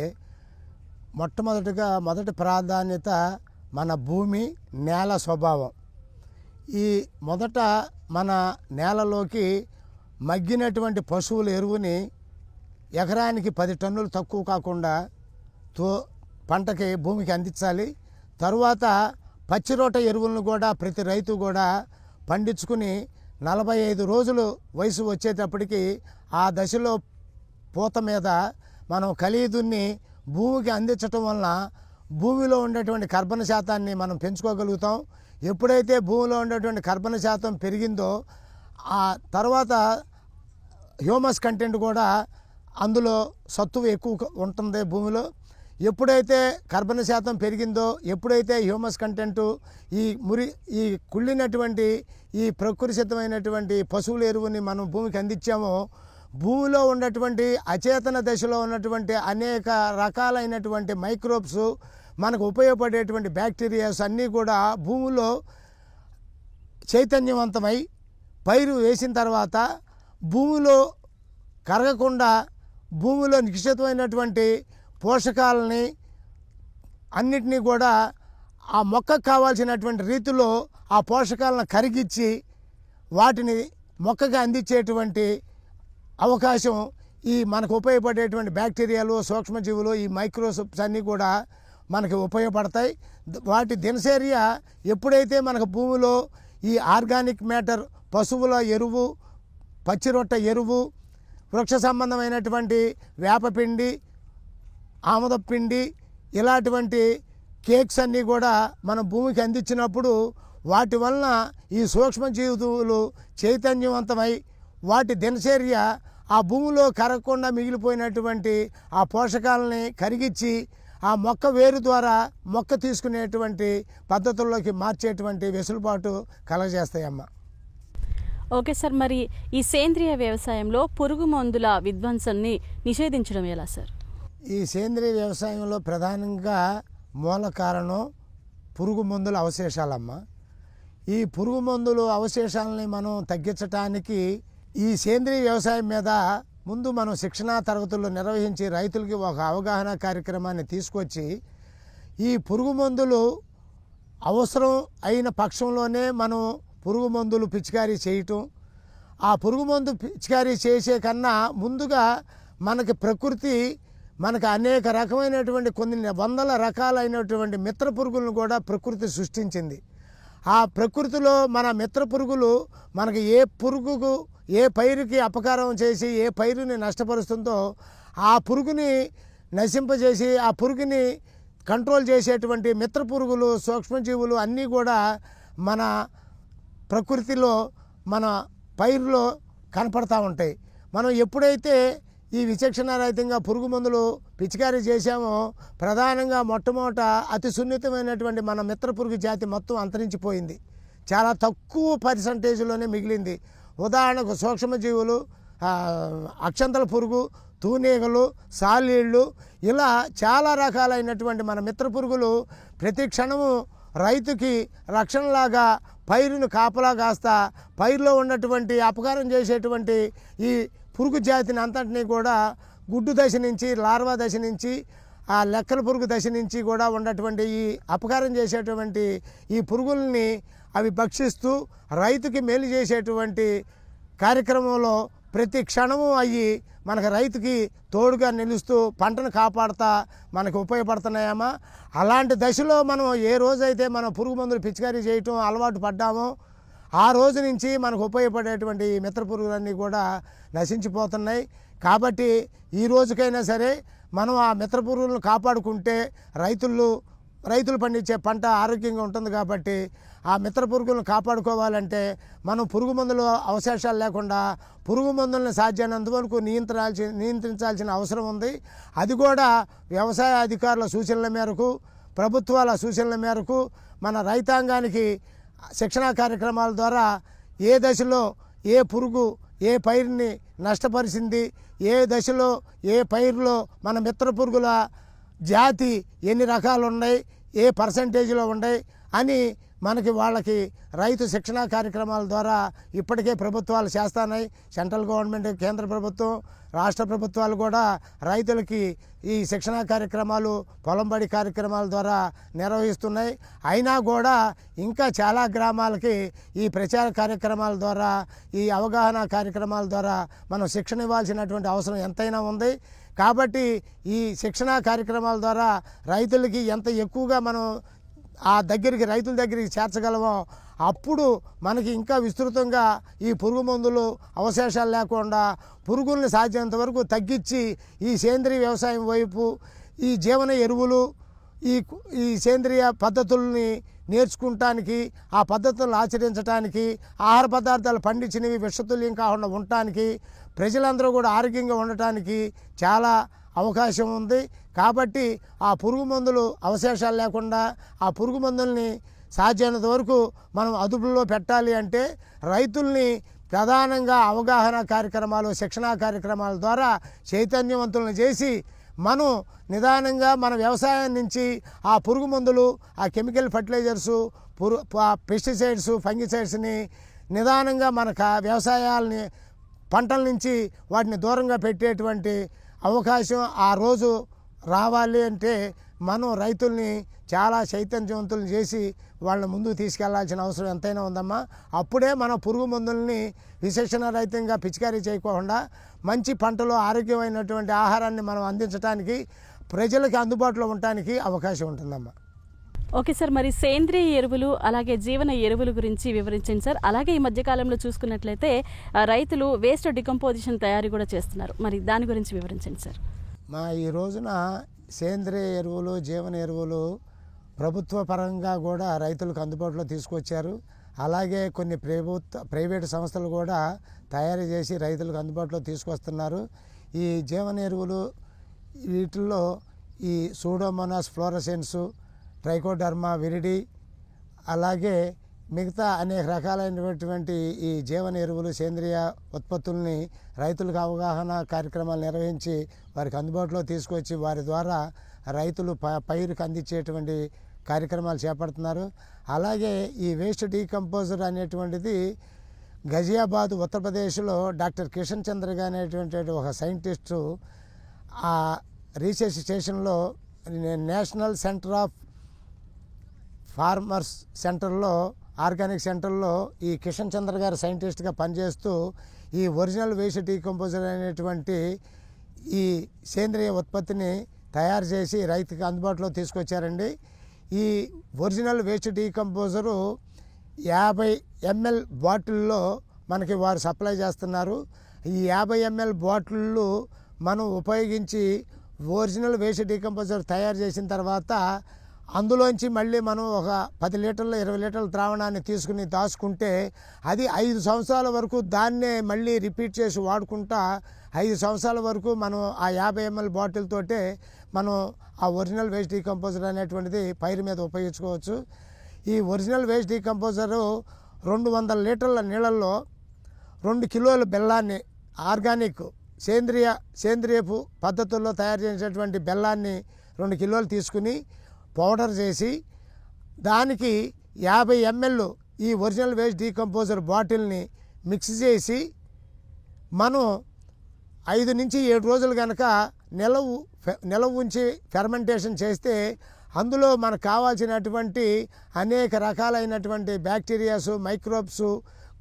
మొదటి ప్రాధాన్యత మన భూమి, నేల స్వభావం. ఈ మొదట మన నేలలోకి మగ్గినటువంటి పశువుల ఎరువుని ఎకరానికి 10 టన్నులు తక్కువ కాకుండా పంటకి భూమికి అందించాలి. తరువాత పచ్చిరొట్ట ఎరువులను కూడా ప్రతి రైతు కూడా పండించుకుని 45 రోజులు వయసు వచ్చేటప్పటికి ఆ దశలో పూత మీద మనం కలిదున్ని భూమికి అందించటం వలన భూమిలో ఉండేటువంటి కర్బన శాతాన్ని మనం పెంచుకోగలుగుతాం. ఎప్పుడైతే భూమిలో ఉండేటువంటి కర్బన శాతం పెరిగిందో ఆ తర్వాత హ్యూమస్ కంటెంట్ కూడా అందులో సత్తువ ఎక్కువ ఉంటుంది భూమిలో. ఎప్పుడైతే కర్బన శాతం పెరిగిందో, ఎప్పుడైతే హ్యూమస్ కంటెంటు ఈ కుళ్ళినటువంటి ఈ ప్రకృతి సిద్ధమైనటువంటి పశువుల ఎరువుని మనం భూమికి అందించామో, భూమిలో ఉన్నటువంటి అచేతన దశలో ఉన్నటువంటి అనేక రకాలైనటువంటి మైక్రోబ్స్, మనకు ఉపయోగపడేటువంటి బ్యాక్టీరియాస్ అన్నీ కూడా భూమిలో చైతన్యవంతమై పైరు వేసిన తర్వాత భూమిలో కరగకుండా భూమిలో నిక్షిప్తమైనటువంటి పోషకాలని అన్నిటినీ కూడా ఆ మొక్కకు కావాల్సినటువంటి రీతిలో ఆ పోషకాలను కరిగించి వాటిని మొక్కగా అందించేటువంటి అవకాశం ఈ మనకు ఉపయోగపడేటువంటి బ్యాక్టీరియాలు, సూక్ష్మజీవులు, ఈ మైక్రోస్కోప్స్ అన్నీ కూడా మనకి ఉపయోగపడతాయి. వాటి దినచర్య ఎప్పుడైతే మనకు భూమిలో ఈ ఆర్గానిక్ మ్యాటర్, పశువుల ఎరువు, పచ్చిరొట్ట ఎరువు, వృక్ష సంబంధమైనటువంటి వేపపిండి, ఆముదపిండి, ఇలాంటి కేక్స్ అన్నీ కూడా మనం భూమికి అందించినప్పుడు వాటి వలన ఈ సూక్ష్మజీవులు చైతన్యవంతమై వాటి దినచర్య ఆ భూమిలో కరగకుండా మిగిలిపోయినటువంటి ఆ పోషకాలని కరిగించి ఆ మొక్క వేరు ద్వారా మొక్క తీసుకునేటువంటి పద్ధతుల్లోకి మార్చేటువంటి వెసులుబాటు కలగజేస్తాయమ్మ. ఓకే సార్, మరి ఈ సేంద్రియ వ్యవసాయంలో పురుగు మందుల విధ్వంసాన్ని నిషేధించడం ఎలా సార్? ఈ సేంద్రియ వ్యవసాయంలో ప్రధానంగా మూల కారణం పురుగు మందుల అవశేషాలమ్మ. ఈ పురుగు మందుల అవశేషాలని మనం తగ్గించడానికి ఈ సేంద్రియ వ్యవసాయం మీద ముందు మనం శిక్షణా తరగతులు నిర్వహించి రైతులకి ఒక అవగాహన కార్యక్రమాన్ని తీసుకొచ్చి ఈ పురుగు మందులు అవసరం అయిన పక్షంలోనే మనం పురుగు మందులు పిచికారీ చేయటం. ఆ పురుగు మందు పిచికారీ చేసే కన్నా ముందుగా మనకి ప్రకృతి మనకు అనేక రకమైనటువంటి కొన్ని వందల రకాలైనటువంటి మిత్ర పురుగులను కూడా ప్రకృతి సృష్టించింది. ఆ ప్రకృతిలో మన మిత్ర పురుగులు మనకి ఏ పైరుకి అపకారం చేసి ఏ పైరుని నష్టపరుస్తుందో ఆ పురుగుని నశింపజేసి ఆ పురుగుని కంట్రోల్ చేసేటువంటి మిత్ర పురుగులు, సూక్ష్మజీవులు అన్నీ కూడా మన ప్రకృతిలో మన పైరులో కనపడతా ఉంటాయి. మనం ఎప్పుడైతే ఈ విచక్షణారహితంగా పురుగు మందులు పిచికారీ చేశామో ప్రధానంగా మొట్టమొదట అతి సున్నితమైనటువంటి మన మిత్ర పురుగు జాతి మొత్తం అంతరించిపోయింది. చాలా తక్కువ పర్సంటేజ్లోనే మిగిలింది. ఉదాహరణకు సూక్ష్మజీవులు, అక్షంతల పురుగు, తూనీగలు, సాలీళ్ళు, ఇలా చాలా రకాలైనటువంటి మన మిత్ర పురుగులు ప్రతి క్షణము రైతుకి రక్షణలాగా పైరును కాపలా కాస్తా పైరులో ఉన్నటువంటి అపకారం చేసేటువంటి ఈ పురుగు జాతిని అంతటినీ కూడా గుడ్డు దశ నుంచి లార్వా దశ నుంచి ఆ లెక్కల పురుగు దశ నుంచి కూడా ఉన్నటువంటి ఈ అపకారం చేసేటువంటి ఈ పురుగుల్ని అవి భక్షిస్తూ రైతుకి మేలు చేసేటువంటి కార్యక్రమంలో ప్రతి క్షణము అయ్యి మనకు రైతుకి తోడుగా నిలుస్తూ పంటను కాపాడుతా మనకు ఉపయోగపడుతున్నాయమ్మా. అలాంటి దశలో మనం ఏ రోజైతే మనం పురుగు మందులు పిచికారీ చేయటం అలవాటు పడ్డామో ఆ రోజు నుంచి మనకు ఉపయోగపడేటువంటి మిత్ర పురుగులన్నీ కూడా నశించిపోతున్నాయి. కాబట్టి ఈ రోజుకైనా సరే మనం ఆ మిత్ర పురుగులను కాపాడుకుంటే రైతులు పండించే పంట ఆరోగ్యంగా ఉంటుంది. కాబట్టి ఆ మిత్ర పురుగులను కాపాడుకోవాలంటే మనం పురుగు మందులు అవశేషాలు లేకుండా పురుగు మందులను సాధ్యమైనంత వరకు నియంత్రించాల్సిన అవసరం ఉంది. అది కూడా వ్యవసాయ అధికారుల సూచనల మేరకు, ప్రభుత్వాల సూచనల మేరకు మన రైతాంగానికి శిక్షణా కార్యక్రమాల ద్వారా ఏ దశలో ఏ పురుగు ఏ పైరుని నష్టపరిచింది, ఏ దశలో ఏ పైరులో మన మిత్ర పురుగుల జాతి ఎన్ని రకాలు ఉన్నాయి, ఏ పర్సంటేజ్లో ఉన్నాయి అని మనకి వాళ్ళకి రైతు శిక్షణా కార్యక్రమాల ద్వారా ఇప్పటికే ప్రభుత్వాలు చేస్తున్నాయి. సెంట్రల్ గవర్నమెంట్, కేంద్ర ప్రభుత్వం, రాష్ట్ర ప్రభుత్వాలు కూడా రైతులకి ఈ శిక్షణా కార్యక్రమాలు, పొలం బడి కార్యక్రమాల ద్వారా నిర్వహిస్తున్నాయి. అయినా కూడా ఇంకా చాలా గ్రామాలకి ఈ ప్రచార కార్యక్రమాల ద్వారా, ఈ అవగాహన కార్యక్రమాల ద్వారా మనం శిక్షణ ఇవ్వాల్సినటువంటి అవసరం ఎంతైనా ఉంది. కాబట్టి ఈ శిక్షణా కార్యక్రమాల ద్వారా రైతులకి ఎంత ఎక్కువగా మనం రైతుల దగ్గరికి చేర్చగలమో అప్పుడు మనకి ఇంకా విస్తృతంగా ఈ పురుగు మందులు అవశేషాలు లేకుండా పురుగుల్ని సాధ్యమైనంత వరకు తగ్గించి ఈ సేంద్రీయ వ్యవసాయం వైపు, ఈ జీవన ఎరువులు, ఈ సేంద్రియ పద్ధతుల్ని నేర్చుకుంటానికి, ఆ పద్ధతులను ఆచరించడానికి, ఆహార పదార్థాలు పండించినవి విషతుల్యం కాకుండా ఉండటానికి, ప్రజలందరూ కూడా ఆరోగ్యంగా ఉండటానికి చాలా అవకాశం ఉంది. కాబట్టి ఆ పురుగు మందులు అవశేషాలు లేకుండా ఆ పురుగు మందుల్ని సాధ్యమైనంత వరకు మనం అదుపులో పెట్టాలి అంటే రైతుల్ని ప్రధానంగా అవగాహన కార్యక్రమాలు, శిక్షణా కార్యక్రమాల ద్వారా చైతన్యవంతులను చేసి మనం నిదానంగా మన వ్యవసాయం నుంచి ఆ పురుగు మందులు, ఆ కెమికల్ ఫర్టిలైజర్సు, పెస్టిసైడ్స్, ఫంగిసైడ్స్ని నిదానంగా మన వ్యవసాయాలని పంటల నుంచి వాటిని దూరంగా పెట్టేటువంటి అవకాశం ఆ రోజు రావాలి అంటే మనం రైతుల్ని చాలా చైతన్యవంతులను చేసి వాళ్ళని ముందుకు తీసుకెళ్లాల్సిన అవసరం ఎంతైనా ఉందమ్మా. అప్పుడే మనం పురుగు మందుల్ని విశేషణ రహితంగా పిచికారీ చేయకుండా మంచి పంటలో ఆరోగ్యమైనటువంటి ఆహారాన్ని మనం అందించడానికి, ప్రజలకు అందుబాటులో ఉండటానికి అవకాశం ఉంటుందమ్మా. ఓకే సార్, మరి సేంద్రియ ఎరువులు అలాగే జీవన ఎరువుల గురించి వివరించండి సార్. అలాగే ఈ మధ్యకాలంలో చూసుకున్నట్లయితే రైతులు వేస్ట్ డికంపోజిషన్ తయారీ కూడా చేస్తున్నారు, మరి దాని గురించి వివరించండి సార్. ఈ రోజున సేంద్రియ ఎరువులు, జీవన ఎరువులు ప్రభుత్వ పరంగా కూడా రైతులకు అందుబాటులో తీసుకొచ్చారు. అలాగే కొన్ని ప్రైవేటు సంస్థలు కూడా తయారు చేసి రైతులకు అందుబాటులో తీసుకొస్తున్నారు. ఈ జీవన ఎరువులు వీటిల్లో ఈ సూడోమోనాస్ ఫ్లోరసెన్స్, ట్రైకోడర్మా విరిడి, అలాగే మిగతా అనేక రకాలైనటువంటి ఈ జీవన ఎరువులు, సేంద్రియ ఉత్పత్తుల్ని రైతులకు అవగాహన కార్యక్రమాలు నిర్వహించి వారికి అందుబాటులో తీసుకొచ్చి వారి ద్వారా రైతులు పైరుకు అందించేటువంటి కార్యక్రమాలు చేపడుతున్నారు. అలాగే ఈ వేస్ట్ డీకంపోజర్ అనేటువంటిది గజియాబాద్, ఉత్తరప్రదేశ్లో డాక్టర్ కిషన్ చంద్ర అనేటువంటి ఒక సైంటిస్టు ఆ రీసెర్చ్ స్టేషన్లో, నేషనల్ సెంటర్ ఆఫ్ ఫార్మర్స్ సెంటర్లో, ఆర్గానిక్ సెంటర్లో ఈ కిషన్ చంద్ర గారు సైంటిస్ట్గా పనిచేస్తూ ఈ ఒరిజినల్ వేస్ట్ డీకంపోజర్ అనేటువంటి ఈ సేంద్రియ ఉత్పత్తిని తయారు చేసి రైతుకి అందుబాటులో తీసుకొచ్చారండి. ఈ ఒరిజినల్ వేస్ట్ డీకంపోజరు 50 ml బాటిల్లో మనకి వారు సప్లై చేస్తున్నారు. ఈ 50 ml బాటిళ్ళు మనం ఉపయోగించి ఒరిజినల్ వేస్ట్ డీకంపోజర్ తయారు చేసిన తర్వాత అందులోంచి మళ్ళీ మనం ఒక 10 లీటర్లు 20 లీటర్ల ద్రావణాన్ని తీసుకుని దాచుకుంటే అది 5 సంవత్సరాల వరకు దాన్నే మళ్ళీ రిపీట్ చేసి వాడుకుంటా 5 సంవత్సరాల వరకు మనం ఆ 50 ml బాటిల్తోటే మనం ఆ ఒరిజినల్ వేస్ట్ డీకంపోజర్ అనేటువంటిది పైరు మీద ఉపయోగించుకోవచ్చు. ఈ ఒరిజినల్ వేస్ట్ డీకంపోజరు 200 లీటర్ల నీళ్ళల్లో 2 కిలోల బెల్లాన్ని, ఆర్గానిక్ సేంద్రియపు పద్ధతుల్లో తయారు చేసినటువంటి బెల్లాన్ని 2 కిలోలు తీసుకుని పౌడర్ చేసి దానికి 50 ml ఈ ఒరిజినల్ వేస్ట్ డీకంపోజర్ బాటిల్ని మిక్స్ చేసి మనం 5 నుంచి 7 రోజులు కనుక నిలవ ఉంచి ఫెర్మెంటేషన్ చేస్తే అందులో మనకు కావాల్సినటువంటి అనేక రకాలైనటువంటి బ్యాక్టీరియాస్, మైక్రోబ్స్,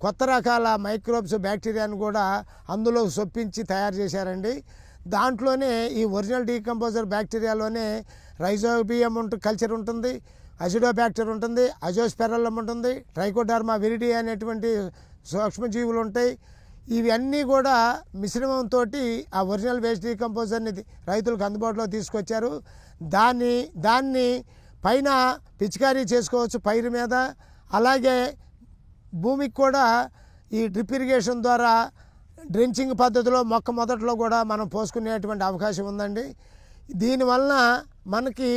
కొత్త రకాల మైక్రోబ్స్, బ్యాక్టీరియాను కూడా అందులో సొప్పించి తయారు చేశారండి. దాంట్లోనే ఈ ఒరిజినల్ డీకంపోజర్ బ్యాక్టీరియాలోనే రైజోబియం కల్చర్ ఉంటుంది, అజిడోబ్యాక్టర్ ఉంటుంది, అజోస్పెరలం ఉంటుంది, ట్రైకోడర్మా విరిడి అనేటువంటి సూక్ష్మజీవులు ఉంటాయి. ఇవన్నీ కూడా మిశ్రమంతో ఆ ఒరిజినల్ వేస్ట్ డీకంపోజర్ని రైతులకు అందుబాటులో తీసుకొచ్చారు. దాన్ని పైన పిచికారీ చేసుకోవచ్చు పైరు మీద. అలాగే భూమికి కూడా ఈ డ్రిప్ ఇరిగేషన్ ద్వారా డ్రెంచింగ్ పద్ధతిలో మొదట్లో కూడా మనం పోసుకునేటువంటి అవకాశం ఉందండి. దీనివలన మనకి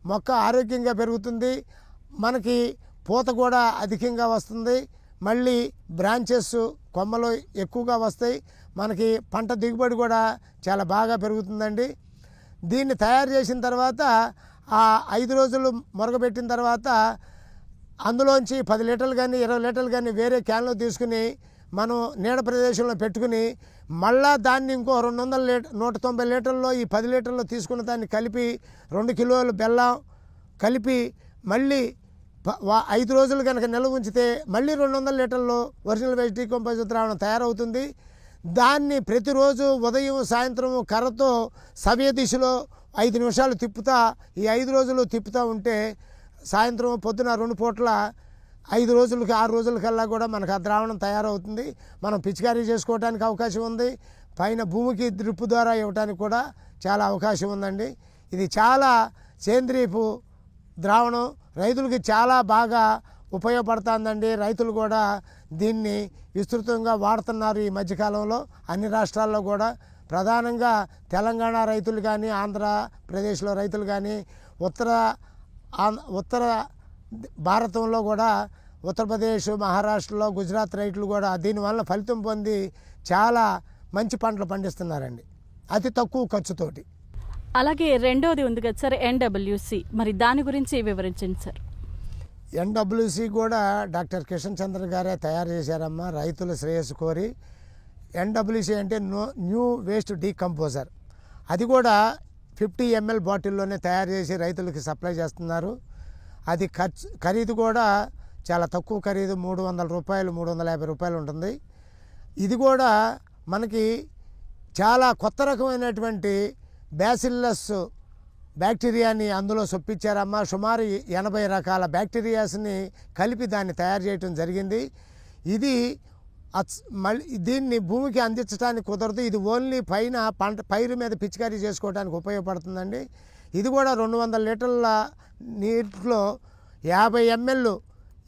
మొక్క ఆరోగ్యంగా పెరుగుతుంది, మనకి పూత కూడా అధికంగా వస్తుంది, మళ్ళీ బ్రాంచెస్ కొమ్మలు ఎక్కువగా వస్తాయి, మనకి పంట దిగుబడి కూడా చాలా బాగా పెరుగుతుందండి. దీన్ని తయారు చేసిన తర్వాత ఆ 5 రోజులు మొరగబెట్టిన తర్వాత అందులోంచి 10 లీటర్లు కానీ 20 లీటర్లు కానీ వేరే క్యాన్లో తీసుకుని మనం నీడ ప్రదేశంలో పెట్టుకుని మళ్ళా దాన్ని ఇంకో 190 లీటర్లో ఈ 10 లీటర్లో తీసుకున్న దాన్ని కలిపి 2 కిలోలు బెల్లం కలిపి మళ్ళీ 5 రోజులు కనుక నిల్వ ఉంచితే మళ్ళీ 200 లీటర్లు ఒరిజినల్ వేస్ట్ డీకంపోజర్ ద్రావణం తయారవుతుంది. దాన్ని ప్రతిరోజు ఉదయం సాయంత్రం కర్రతో సవ్య దిశలో 5 నిమిషాలు తిప్పుతా, ఈ 5 రోజులు తిప్పుతూ ఉంటే సాయంత్రం పొద్దున 2 పూట్ల 5 రోజులకి 6 రోజులకల్లా కూడా మనకు ఆ ద్రావణం తయారవుతుంది. మనం పిచికారీ చేసుకోవడానికి అవకాశం ఉంది, పైన భూమికి డ్రిప్ ద్వారా ఇవ్వడానికి కూడా చాలా అవకాశం ఉందండి. ఇది చాలా సేంద్రీయపు ద్రావణం, రైతులకి చాలా బాగా ఉపయోగపడుతుందండి. రైతులు కూడా దీన్ని విస్తృతంగా వాడుతున్నారు ఈ మధ్యకాలంలో అన్ని రాష్ట్రాల్లో కూడా. ప్రధానంగా తెలంగాణ రైతులు కానీ, ఆంధ్రప్రదేశ్లో రైతులు కానీ, ఉత్తర భారతంలో కూడా ఉత్తరప్రదేశ్, మహారాష్ట్రలో, గుజరాత్ రైతులు కూడా దీనివల్ల ఫలితం పొంది చాలా మంచి పంటలు పండిస్తున్నారండి అతి తక్కువ ఖర్చుతోటి. అలాగే రెండోది ఉంది కదా సార్, ఎన్డబ్ల్యూసి, మరి దాని గురించి వివరించండి సార్. ఎన్డబ్ల్యూసి కూడా డాక్టర్ కిషన్ చంద్ర గారే తయారు చేశారమ్మా, రైతుల శ్రేయస్సు కోరి. ఎన్డబ్ల్యూసి అంటే న్యూ వేస్ట్ డీకంపోజర్. అది కూడా 50 ml బాటిల్లోనే తయారు చేసి రైతులకి సప్లై చేస్తున్నారు. అది ఖరీదు కూడా చాలా తక్కువ ఖరీదు, 300 రూపాయలు 350 రూపాయలు ఉంటుంది. ఇది కూడా మనకి చాలా కొత్త రకమైనటువంటి బ్యాసిల్లస్ బ్యాక్టీరియాని అందులో సొప్పించారమ్మా. సుమారు 80 రకాల బ్యాక్టీరియాస్ని కలిపి దాన్ని తయారు చేయడం జరిగింది. ఇది మళ్ళీ దీన్ని భూమికి అందించడానికి కుదరదు, ఇది ఓన్లీ పైన పైరు మీద పిచికారీ చేసుకోవడానికి ఉపయోగపడుతుందండి. ఇది కూడా 200 లీటర్ల నీటిలో 50 ml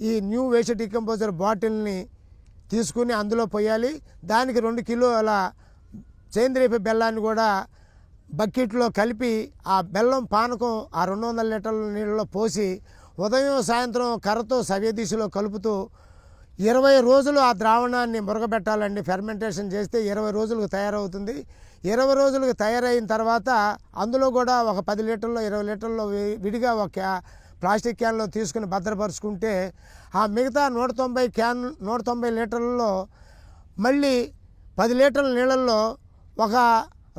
ఈ న్యూ వేస్ట్ డీకంపోజర్ బాటిల్ని తీసుకుని అందులో పోయాలి. దానికి 2 కిలోల సేంద్రీయ బెల్లాన్ని కూడా బకెట్లో కలిపి ఆ బెల్లం పానకం ఆ 200 లీటర్ల నీళ్ళలో పోసి ఉదయం సాయంత్రం కర్రతో సవ్య దిశలో కలుపుతూ 20 రోజులు ఆ ద్రావణాన్ని మురగబెట్టాలండి. ఫెర్మెంటేషన్ చేస్తే 20 రోజులకు తయారవుతుంది. 20 రోజులకు తయారైన తర్వాత అందులో కూడా ఒక 10 లీటర్లో 20 లీటర్లో విడిగా ఒక ప్లాస్టిక్ క్యాన్లో తీసుకుని భద్రపరుచుకుంటే ఆ మిగతా 190 లీటర్లలో మళ్ళీ 10 లీటర్ల నీళ్ళల్లో ఒక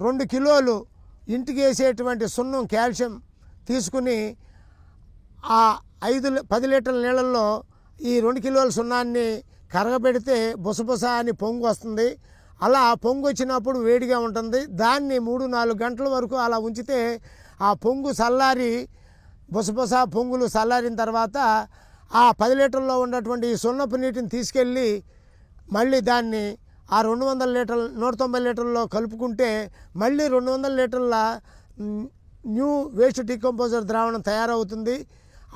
2 కిలోలు ఇంటికి వేసేటువంటి సున్నం, కాల్షియం తీసుకుని ఆ 10 లీటర్ల నీళ్ళల్లో ఈ 2 కిలోల సున్నాన్ని కరగబెడితే బుసబుస అని పొంగు వస్తుంది. అలా పొంగు వచ్చినప్పుడు వేడిగా ఉంటుంది. దాన్ని 3-4 గంటల వరకు అలా ఉంచితే ఆ పొంగు చల్లారి బుసబుస పొంగులు చల్లారిన తర్వాత ఆ 10 లీటర్లో ఉన్నటువంటి ఈ సున్నపు నీటిని తీసుకెళ్ళి మళ్ళీ దాన్ని ఆ 190 లీటర్లో కలుపుకుంటే మళ్ళీ 200 లీటర్ల న్యూ వేస్ట్ డీకంపోజర్ ద్రావణం తయారవుతుంది.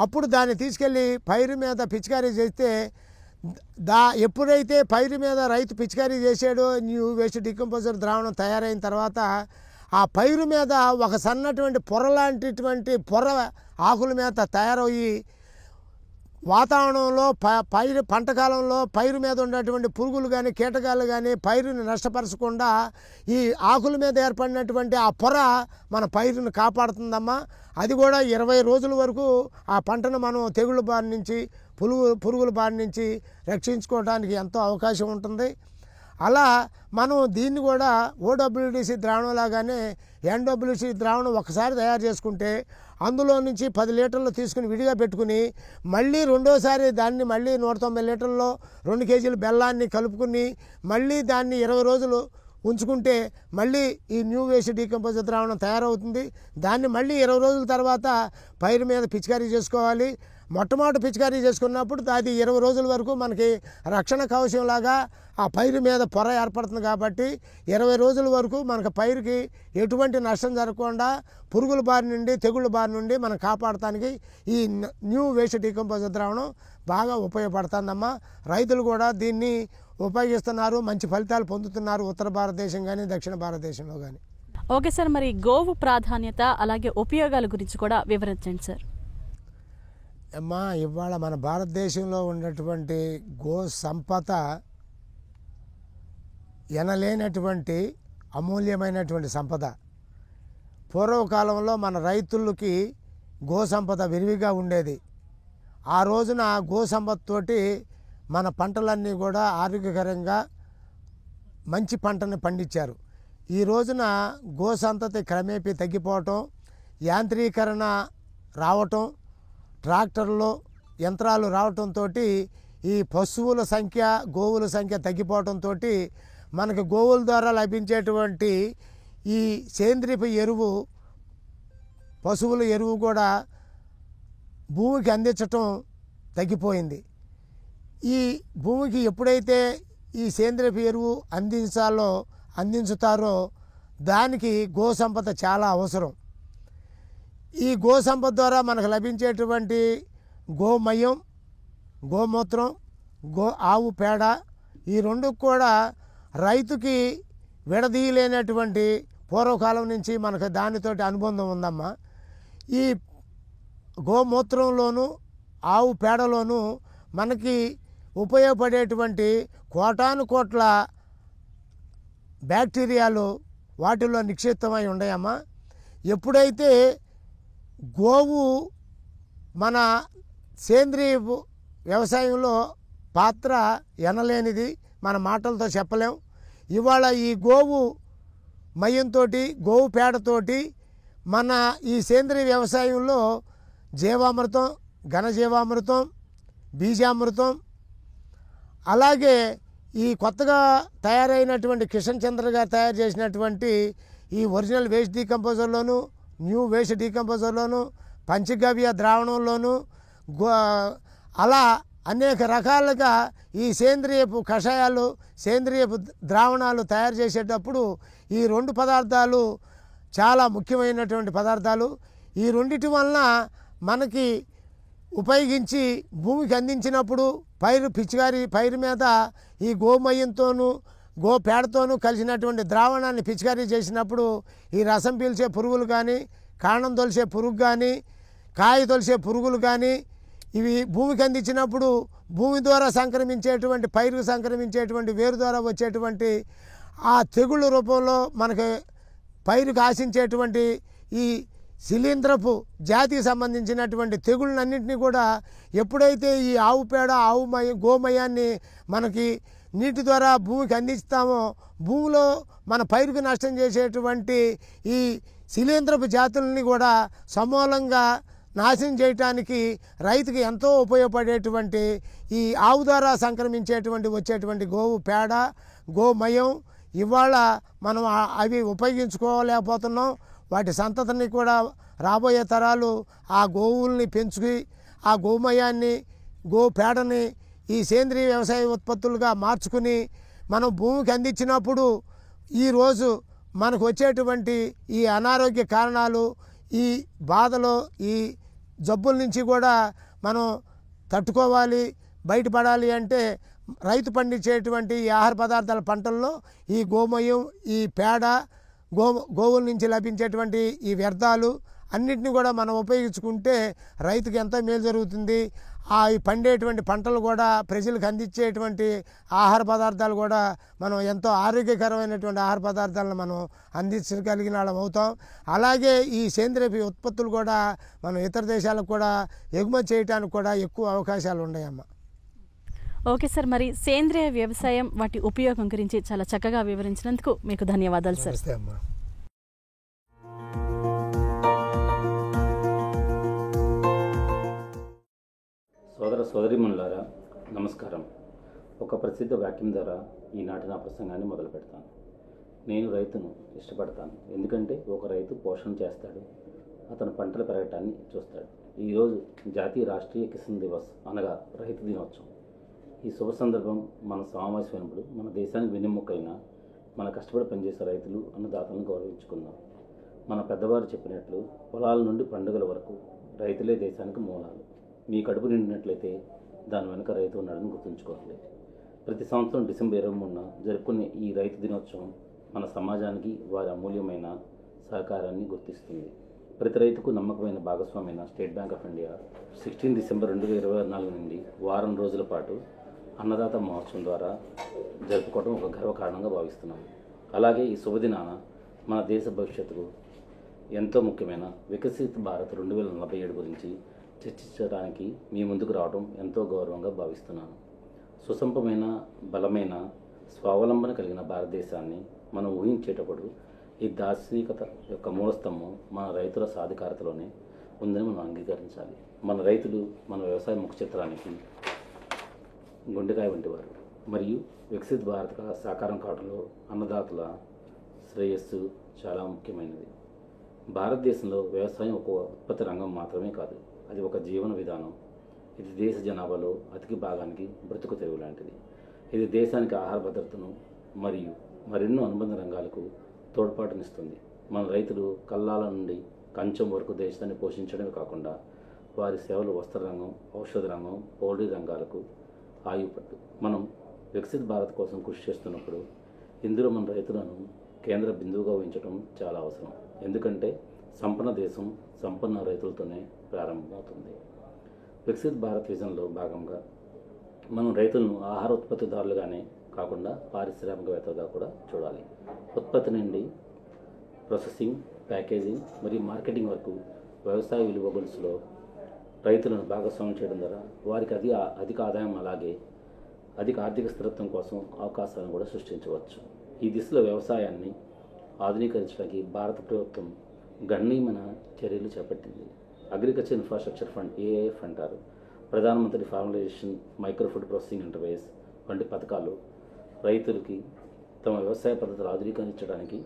అప్పుడు దాన్ని తీసుకెళ్ళి పైరు మీద పిచికారీ చేస్తే ఎప్పుడైతే పైరు మీద రైతు పిచికారీ చేసాడో న్యూ వేస్ట్ డీకంపోజర్ ద్రావణం తయారైన తర్వాత ఆ పైరు మీద ఒక సన్నటువంటి పొర లాంటిటువంటి పొర ఆకుల మీద తయారయ్యి వాతావరణంలో పంట కాలంలో పైరు మీద ఉన్నటువంటి పురుగులు కానీ కీటకాలు కానీ పైరుని నష్టపరచకుండా ఈ ఆకుల మీద ఏర్పడినటువంటి ఆ పొర మన పైరుని కాపాడుతుందమ్మా. అది కూడా 20 రోజుల వరకు ఆ పంటను మనం తెగుళ్ళ బారి నుంచి పురుగుల బారి నుంచి రక్షించుకోవడానికి ఎంతో అవకాశం ఉంటుంది. అలా మనం దీన్ని కూడా OWDC ద్రావణం లాగానే NWC ద్రావణం ఒకసారి తయారు చేసుకుంటే అందులో నుంచి 10 లీటర్లు తీసుకుని విడిగా పెట్టుకుని మళ్ళీ రెండోసారి దాన్ని మళ్ళీ 190 లీటర్లలో 2 కేజీల బెల్లాన్ని కలుపుకుని మళ్ళీ దాన్ని 20 రోజులు ఉంచుకుంటే మళ్ళీ ఈ న్యూ వేస్ట్ డీకంపోజర్ ద్రావణం తయారవుతుంది. దాన్ని మళ్ళీ 20 రోజుల తర్వాత పైరు మీద పిచికారీ చేసుకోవాలి. మొట్టమొదటి పిచికారీ చేసుకున్నప్పుడు అది 20 రోజుల వరకు మనకి రక్షణ కవచంలాగా ఆ పైరు మీద పొర ఏర్పడుతుంది. కాబట్టి 20 రోజుల వరకు మనకు పైరుకి ఎటువంటి నష్టం జరగకుండా పురుగుల బారి నుండి తెగుళ్ళ బారి నుండి మనం కాపాడటానికి ఈ న్యూ వేస్ట్ డీకంపోజర్ ద్రావణం బాగా ఉపయోగపడుతుందమ్మా. రైతులు కూడా దీన్ని ఉపయోగిస్తున్నారు, మంచి ఫలితాలు పొందుతున్నారు ఉత్తర భారతదేశం కానీ దక్షిణ భారతదేశంలో కానీ. ఓకే సార్, మరి గోవు ప్రాధాన్యత అలాగే ఉపయోగాల గురించి కూడా వివరించండి సార్. అమ్మా, ఇవాళ మన భారతదేశంలో ఉన్నటువంటి గో సంపద ఎనలేనటువంటి అమూల్యమైనటువంటి సంపద. పూర్వకాలంలో మన రైతులకి గో సంపద విరివిగా ఉండేది. ఆ రోజున గో సంపదతోటి మన పంటలన్నీ కూడా ఆరోగ్యకరంగా మంచి పంటని పండించారు. ఈ రోజున గో సంతతి క్రమేపీ తగ్గిపోవటం, యాంత్రీకరణ రావటం, ట్రాక్టర్లు యంత్రాలు రావటంతో ఈ పశువుల సంఖ్య గోవుల సంఖ్య తగ్గిపోవటంతో మనకు గోవుల ద్వారా లభించేటువంటి ఈ సేంద్రీయ ఎరువు పశువుల ఎరువు కూడా భూమికి అందించటం తగ్గిపోయింది. ఈ భూమికి ఎప్పుడైతే ఈ సేంద్రీయ ఎరువు అందించుతారో దానికి గో సంపద చాలా అవసరం. ఈ గో సంపద ద్వారా మనకు లభించేటువంటి గోమయం, గోమూత్రం, ఆవు పేడ ఈ రెండు కూడా రైతుకి విడదీయలేనటువంటి పూర్వకాలం నుంచి మనకు దానితోటి అనుబంధం ఉందమ్మా. ఈ గోమూత్రంలోను ఆవు పేడలోను మనకి ఉపయోగపడేటువంటి కోటాను కోట్ల బ్యాక్టీరియాలు వాటిలో నిక్షిప్తమై ఉన్నాయమ్మా. ఎప్పుడైతే గోవు మన సేంద్రియ వ్యవసాయంలో పాత్ర ఎనలేనిది, మన మాటలతో చెప్పలేం. ఇవాళ ఈ గోవు మయంతో గోవు పేడతోటి మన ఈ సేంద్రియ వ్యవసాయంలో జీవామృతం, ఘనజీవామృతం, బీజామృతం, అలాగే ఈ కొత్తగా తయారైనటువంటి కిషన్ చంద్ర గారు తయారు చేసినటువంటి ఈ ఒరిజినల్ వేస్ట్ డీకంపోజర్లోను, న్యూ వేస్ట్ డీకంపోజర్లోను, పంచగవ్య ద్రావణంలోను అలా అనేక రకాలుగా ఈ సేంద్రియపు కషాయాలు, సేంద్రియపు ద్రావణాలు తయారు చేసేటప్పుడు ఈ రెండు పదార్థాలు చాలా ముఖ్యమైనటువంటి పదార్థాలు. ఈ రెండిటి వలన మనకి ఉపయోగించి భూమికి అందించినప్పుడు పైరు మీద ఈ గోమయంతోనూ గోపేడతోనూ కలిసినటువంటి ద్రావణాన్ని పిచికారీ చేసినప్పుడు ఈ రసం పీల్చే పురుగులు కానీ, కాండం తొలిసే పురుగు కానీ, కాయ తొలిసే పురుగులు కానీ ఇవి భూమికి అందించినప్పుడు భూమి ద్వారా సంక్రమించేటువంటి, పైరుకు సంక్రమించేటువంటి వేరు ద్వారా వచ్చేటువంటి ఆ తెగుళ్ళ రూపంలో మనకు పైరుకు ఆశించేటువంటి ఈ శిలీంధ్రపు జాతికి సంబంధించినటువంటి తెగుళ్ళన్నింటినీ కూడా ఎప్పుడైతే ఈ ఆవు పేడ, గోమయాన్ని మనకి నీటి ద్వారా భూమికి అందిస్తామో భూమిలో మన పైరుకు నష్టం చేసేటువంటి ఈ శిలీంధ్రపు జాతులని కూడా సమూలంగా నాశనం చేయటానికి రైతుకి ఎంతో ఉపయోగపడేటువంటి ఈ ఆవు ద్వారా సంక్రమించేటువంటి వచ్చేటువంటి గోవు పేడ, గోమయం ఇవాళ మనం అవి ఉపయోగించుకోలేకపోతున్నాం. వాటి సంతతిని కూడా రాబోయే తరాలు ఆ గోవుల్ని పెంచుకి ఆ గోమయాన్ని, గోపేడని ఈ సేంద్రీయ వ్యవసాయ ఉత్పత్తులుగా మార్చుకుని మనం భూమికి అందించినప్పుడు ఈరోజు మనకు వచ్చేటువంటి ఈ అనారోగ్య కారణాలు, ఈ బాధలు, ఈ జబ్బుల నుంచి కూడా మనం తట్టుకోవాలి, బయటపడాలి అంటే రైతు పండించేటువంటి ఈ ఆహార పదార్థాల పంటల్లో ఈ గోమయం, ఈ పేడ, గోవుల నుంచి లభించేటువంటి ఈ వ్యర్థాలు, అన్నిటిని కూడా మనం ఉపయోగించుకుంటే రైతుకి ఎంతో మేలు జరుగుతుంది. ఈ పండేటువంటి పంటలు కూడా ప్రజలకు అందించేటువంటి ఆహార పదార్థాలు కూడా మనం ఎంతో ఆరోగ్యకరమైనటువంటి ఆహార పదార్థాలను మనం అందించగలిగిన వాళ్ళం అవుతాం. అలాగే ఈ సేంద్రియ ఉత్పత్తులు కూడా మనం ఇతర దేశాలకు కూడా ఎగుమతి చేయడానికి కూడా ఎక్కువ అవకాశాలు ఉన్నాయమ్మా. ఓకే సార్, మరి సేంద్రియ వ్యవసాయం వాటి ఉపయోగం గురించి చాలా చక్కగా వివరించినందుకు మీకు ధన్యవాదాలు సార్. నమస్తే అమ్మా. సోదర సోదరీమణులారా నమస్కారం. ఒక ప్రసిద్ధ వాక్యం ద్వారా ఈనాటి నా ప్రసంగాన్ని మొదలు పెడతాను. నేను రైతును ఇష్టపడతాను, ఎందుకంటే ఒక రైతు పోషణ చేస్తాడు, అతను పంటలు పెరగటాన్ని చూస్తాడు. ఈరోజు జాతీయ రాష్ట్రీయ కిసాన్ దివస్ అనగా రైతు దినోత్సవం. ఈ శుభ సందర్భం మన సమావేశమైనప్పుడు మన దేశానికి వెన్నెముకైన మన కష్టపడి పనిచేసే రైతులు అన్నదాతలను గౌరవించుకుందాం. మన పెద్దవారు చెప్పినట్లు పొలాల నుండి పండుగల వరకు రైతులే దేశానికి మూలాలు. మీ కడుపు నిండినట్లయితే దాని వెనుక రైతు ఉన్నాడని గుర్తుంచుకోవాలి. ప్రతి సంవత్సరం డిసెంబర్ 23న జరుపుకునే ఈ రైతు దినోత్సవం మన సమాజానికి వారి అమూల్యమైన సహకారాన్ని గుర్తిస్తుంది. ప్రతి రైతుకు నమ్మకమైన భాగస్వామైన State Bank of India 16 December 2024 నుండి వారం రోజుల పాటు అన్నదాత మహోత్సవం ద్వారా జరుపుకోవడం ఒక గర్వకారణంగా భావిస్తున్నాం. అలాగే ఈ శుభదినాన మన దేశ భవిష్యత్తుకు ఎంతో ముఖ్యమైన వికసిత్ భారత్ 2047 గురించి చర్చించడానికి మీ ముందుకు రావడం ఎంతో గౌరవంగా భావిస్తున్నాను. సుసంపమైన బలమైన స్వావలంబన కలిగిన భారతదేశాన్ని మనం ఊహించేటప్పుడు ఈ దార్శనికత యొక్క మూలస్తంభం మన రైతుల సాధికారతలోనే ఉందని మనం అంగీకరించాలి. మన రైతులు మన వ్యవసాయ ముఖ చిత్రానికి గుండెకాయ వంటివారు మరియు వికసిత్ భారత్ సాకారం కావడంలో అన్నదాతల శ్రేయస్సు చాలా ముఖ్యమైనది. భారతదేశంలో వ్యవసాయం ఒక ఉత్పత్తి రంగం మాత్రమే కాదు, అది ఒక జీవన విధానం. ఇది దేశ జనాభాలో అధిక భాగానికి బ్రతుకు తెరువు లాంటిది. ఇది దేశానికి ఆహార భద్రతను మరియు మరెన్నో అనుబంధ రంగాలకు తోడ్పాటునిస్తుంది. మన రైతులు కల్లాల నుండి కంచం వరకు దేశాన్ని పోషించడమే కాకుండా వారి సేవలు వస్త్ర రంగం, ఔషధ రంగం, పౌల్ట్రీ రంగాలకు ఆయుపట్టు. మనం వికసిత్ భారత్ కోసం కృషి చేస్తున్నప్పుడు ఇందులో మన రైతులను కేంద్ర బిందువుగా ఊహించడం చాలా అవసరం. ఎందుకంటే సంపన్న దేశం సంపన్న రైతులతోనే ప్రారంభమవుతుంది. వికసిత్ భారత్ విజన్లో భాగంగా మనం రైతులను ఆహార ఉత్పత్తిదారులుగానే కాకుండా పారిశ్రామికవేత్తలుగా కూడా చూడాలి. ఉత్పత్తి నుండి ప్రాసెసింగ్, ప్యాకేజింగ్ మరియు మార్కెటింగ్ వరకు వ్యవసాయ విలువ గొలుసులో రైతులను భాగస్వామ్యం చేయడం ద్వారా వారికి అధిక ఆదాయం అలాగే అధిక ఆర్థిక స్థిరత్వం కోసం అవకాశాలను కూడా సృష్టించవచ్చు. ఈ దిశలో వ్యవసాయాన్ని ఆధునీకరించడానికి భారత ప్రభుత్వం గణనీయమైన చర్యలు చేపట్టింది. అగ్రికల్చర్ ఇన్ఫ్రాస్ట్రక్చర్ ఫండ్, ఏఐఎఫ్ అంటారు, ప్రధానమంత్రి formalisation micro food processing interface వంటి పథకాలు రైతులకి తమ వ్యవసాయ పద్ధతులు ఆధునీకరించడానికి,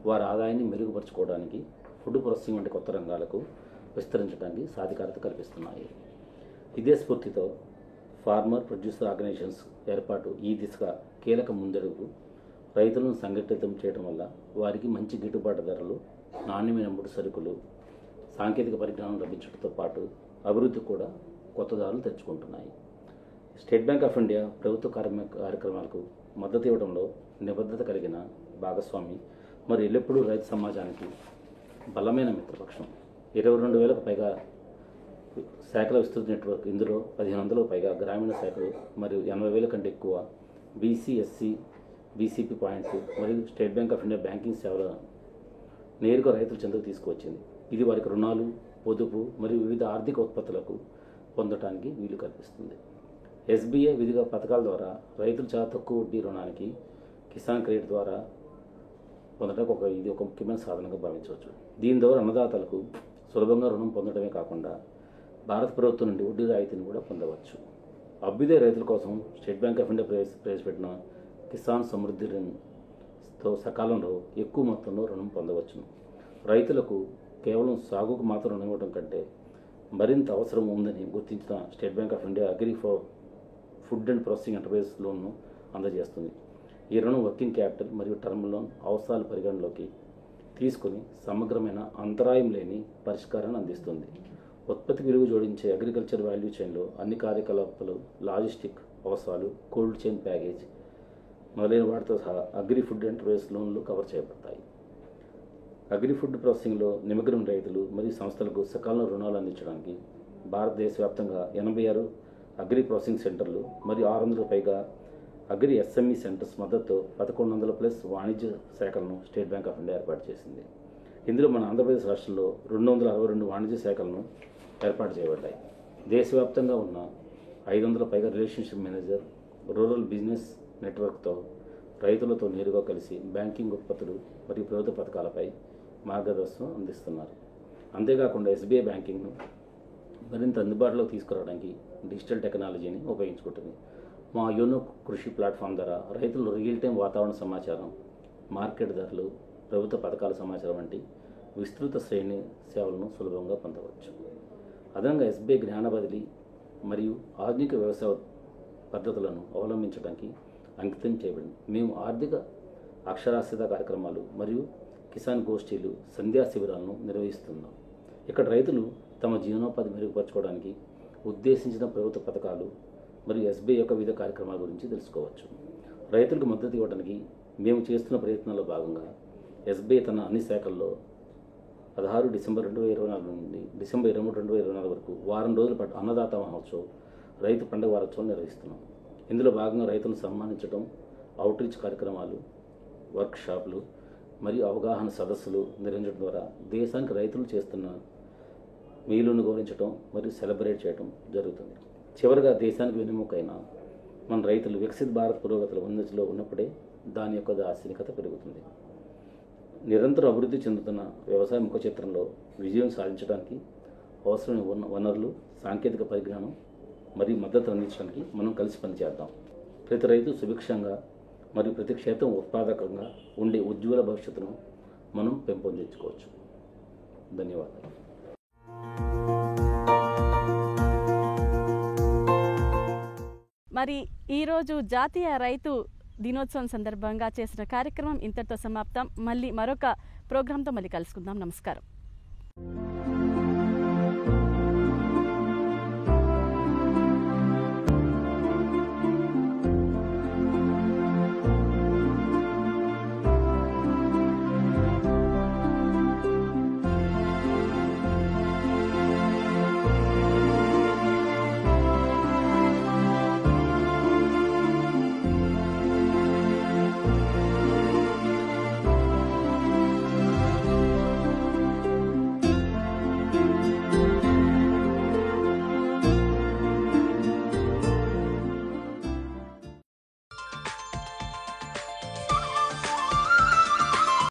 వారి ఆదాయాన్ని మెరుగుపరచుకోవడానికి, ఫుడ్ ప్రాసెసింగ్ వంటి కొత్త రంగాలకు విస్తరించడానికి సాధికారత కల్పిస్తున్నాయి. ఇదే స్ఫూర్తితో ఫార్మర్ ప్రొడ్యూసర్ ఆర్గనైజేషన్స్ ఏర్పాటు ఈ దిశగా కీలక ముందడుగు. రైతులను సంఘటితం చేయడం వల్ల వారికి మంచి గిట్టుబాటు ధరలు, నాణ్యమైన ముడి సరుకులు, సాంకేతిక పరిజ్ఞానం లభించడంతో పాటు అభివృద్ధి కూడా కొత్త దారులు తెచ్చుకుంటున్నాయి. స్టేట్ బ్యాంక్ ఆఫ్ ఇండియా ప్రభుత్వ కార్యక్రమాలకు మద్దతు ఇవ్వడంలో నిబద్ధత కలిగిన భాగస్వామి మరి ఎల్లప్పుడూ రైతు సమాజానికి బలమైన మిత్రపక్షం. 22,000కు పైగా శాఖల విస్తృత నెట్వర్క్, ఇందులో 1,500లకు పైగా గ్రామీణ శాఖలు మరియు 80,000 కంటే ఎక్కువ బీసీ, ఎస్సీ, బీసీపీ పాయింట్స్ మరియు state Bank of India banking సేవలను నేరుగా రైతుల చెంతకు తీసుకువచ్చింది. ఇది వారికి రుణాలు, పొదుపు మరియు వివిధ ఆర్థిక ఉత్పత్తులకు పొందటానికి వీలు కల్పిస్తుంది. ఎస్బీఐ వివిధ పథకాల ద్వారా రైతులు చాలా తక్కువ వడ్డీ రుణానికి కిసాన్ క్రెడిట్ ద్వారా పొందడానికి ఇది ఒక ముఖ్యమైన సాధనంగా భావించవచ్చు. దీని ద్వారా అన్నదాతలకు సులభంగా రుణం పొందడమే కాకుండా భారత ప్రభుత్వం నుండి వడ్డీ రాయితీని కూడా పొందవచ్చు. అభ్యుదయ రైతుల కోసం స్టేట్ బ్యాంక్ ఆఫ్ ఇండియా ప్రవేశపెట్టిన కిసాన్ సమృద్ధి రుణంతో సకాలంలో ఎక్కువ మొత్తంలో రుణం పొందవచ్చును. రైతులకు కేవలం సాగుకు మాత్రం రుణం ఇవ్వడం కంటే మరింత అవసరం ఉందని గుర్తించిన State Bank of India agri food and processing enterprise లోన్ను అందజేస్తుంది. ఈ రుణం వర్కింగ్ క్యాపిటల్ మరియు టర్మ్ లోన్ అవసరాలు పరిగణలోకి తీసుకుని సమగ్రమైన అంతరాయం లేని పరిష్కారాన్ని అందిస్తుంది. ఉత్పత్తి విలువ జోడించే అగ్రికల్చర్ వాల్యూ చైన్లో అన్ని కార్యకలాపాలు, లాజిస్టిక్ అవసరాలు, కోల్డ్ చైన్ ప్యాకేజ్ మొదలైన వాటితో సహా అగ్రి ఫుడ్ ఎంటర్ప్రైజ్ లోన్లు కవర్ చేయబడతాయి. అగ్రి ఫుడ్ ప్రాసెసింగ్లో నిమగ్నం రైతులు మరియు సంస్థలకు సకాలంలో రుణాలు అందించడానికి భారతదేశ వ్యాప్తంగా 86 అగ్రి ప్రాసెసింగ్ సెంటర్లు మరియు 600 పైగా అగ్రి ఎస్ఎంఈ సెంటర్స్ మద్దతు 1100+ వాణిజ్య శాఖలను స్టేట్ బ్యాంక్ ఆఫ్ ఇండియా ఏర్పాటు చేసింది. ఇందులో మన ఆంధ్రప్రదేశ్ రాష్ట్రంలో 262 వాణిజ్య శాఖలను ఏర్పాటు చేయబడ్డాయి. దేశవ్యాప్తంగా ఉన్న 500 పైగా రిలేషన్షిప్ మేనేజర్ రూరల్ బిజినెస్ నెట్వర్క్తో రైతులతో నేరుగా కలిసి బ్యాంకింగ్ ఉత్పత్తులు మరియు ప్రభుత్వ పథకాలపై మార్గదర్శనం అందిస్తున్నారు. అంతేకాకుండా ఎస్బీఐ బ్యాంకింగ్ను మరింత అందుబాటులోకి తీసుకురావడానికి డిజిటల్ టెక్నాలజీని ఉపయోగించుకుంటుంది. మా యోనో కృషి ప్లాట్ఫామ్ ద్వారా రైతులు రియల్ టైం వాతావరణ సమాచారం, మార్కెట్ ధరలు, ప్రభుత్వ పథకాల సమాచారం వంటి విస్తృత శ్రేణి సేవలను సులభంగా పొందవచ్చు. అదనంగా ఎస్బీఐ జ్ఞాన బదిలీ మరియు ఆధునిక వ్యవసాయ పద్ధతులను అవలంబించడానికి అంకితం చేయబడింది. మేము ఆర్థిక అక్షరాస్యత కార్యక్రమాలు మరియు కిసాన్ గోష్ఠీలు, సంధ్యా శిబిరాలను నిర్వహిస్తున్నాం. ఇక్కడ రైతులు తమ జీవనోపాధి మెరుగుపరచుకోవడానికి ఉద్దేశించిన ప్రభుత్వ పథకాలు మరియు ఎస్బీఐ యొక్క వివిధ కార్యక్రమాల గురించి తెలుసుకోవచ్చు. రైతులకు మద్దతు ఇవ్వడానికి మేము చేస్తున్న ప్రయత్నాల్లో భాగంగా ఎస్బీఐ తన అన్ని శాఖల్లో 16 డిసెంబర్ 2024 నుండి డిసెంబర్ 23, 2024 వరకు వారం రోజుల పాటు అన్నదాత మహోత్సవ్, రైతు పండుగ వారోత్సవం నిర్వహిస్తున్నాం. ఇందులో భాగంగా రైతులను సన్మానించడం, అవుట్రీచ్ కార్యక్రమాలు, వర్క్షాప్లు మరియు అవగాహన సదస్సులు నిర్వహించడం ద్వారా దేశానికి రైతులు చేస్తున్న మేలును గౌరవించడం మరియు సెలబ్రేట్ చేయడం జరుగుతుంది. చివరిగా దేశానికి వెన్నెముకైన మన రైతులు వికసిత్ భారత్ పురోగతుల ఉన్నతిలో ఉన్నప్పుడే దాని యొక్క దార్శనికత పెరుగుతుంది. నిరంతరం అభివృద్ధి చెందుతున్న వ్యవసాయ ముఖ చిత్రంలో విజయం సాధించడానికి అవసరమైన వనరులు, సాంకేతిక పరిజ్ఞానం మరియు మద్దతు అందించడానికి మనం కలిసి పనిచేద్దాం. ప్రతి రైతు సుభిక్షంగా మరియు ప్రతి క్షేత్రం ఉత్పాదకంగా ఉండే ఉజ్వల భవిష్యత్తును మనం పెంపొందించుకోవచ్చు. ధన్యవాదాలు. మరి ఈరోజు జాతీయ రైతు దినోత్సవం సందర్భంగా చేసిన కార్యక్రమం ఇంతటితో సమాప్తం. మళ్ళీ మరొక ప్రోగ్రాంతో మళ్ళీ కలుసుకుందాం. నమస్కారం.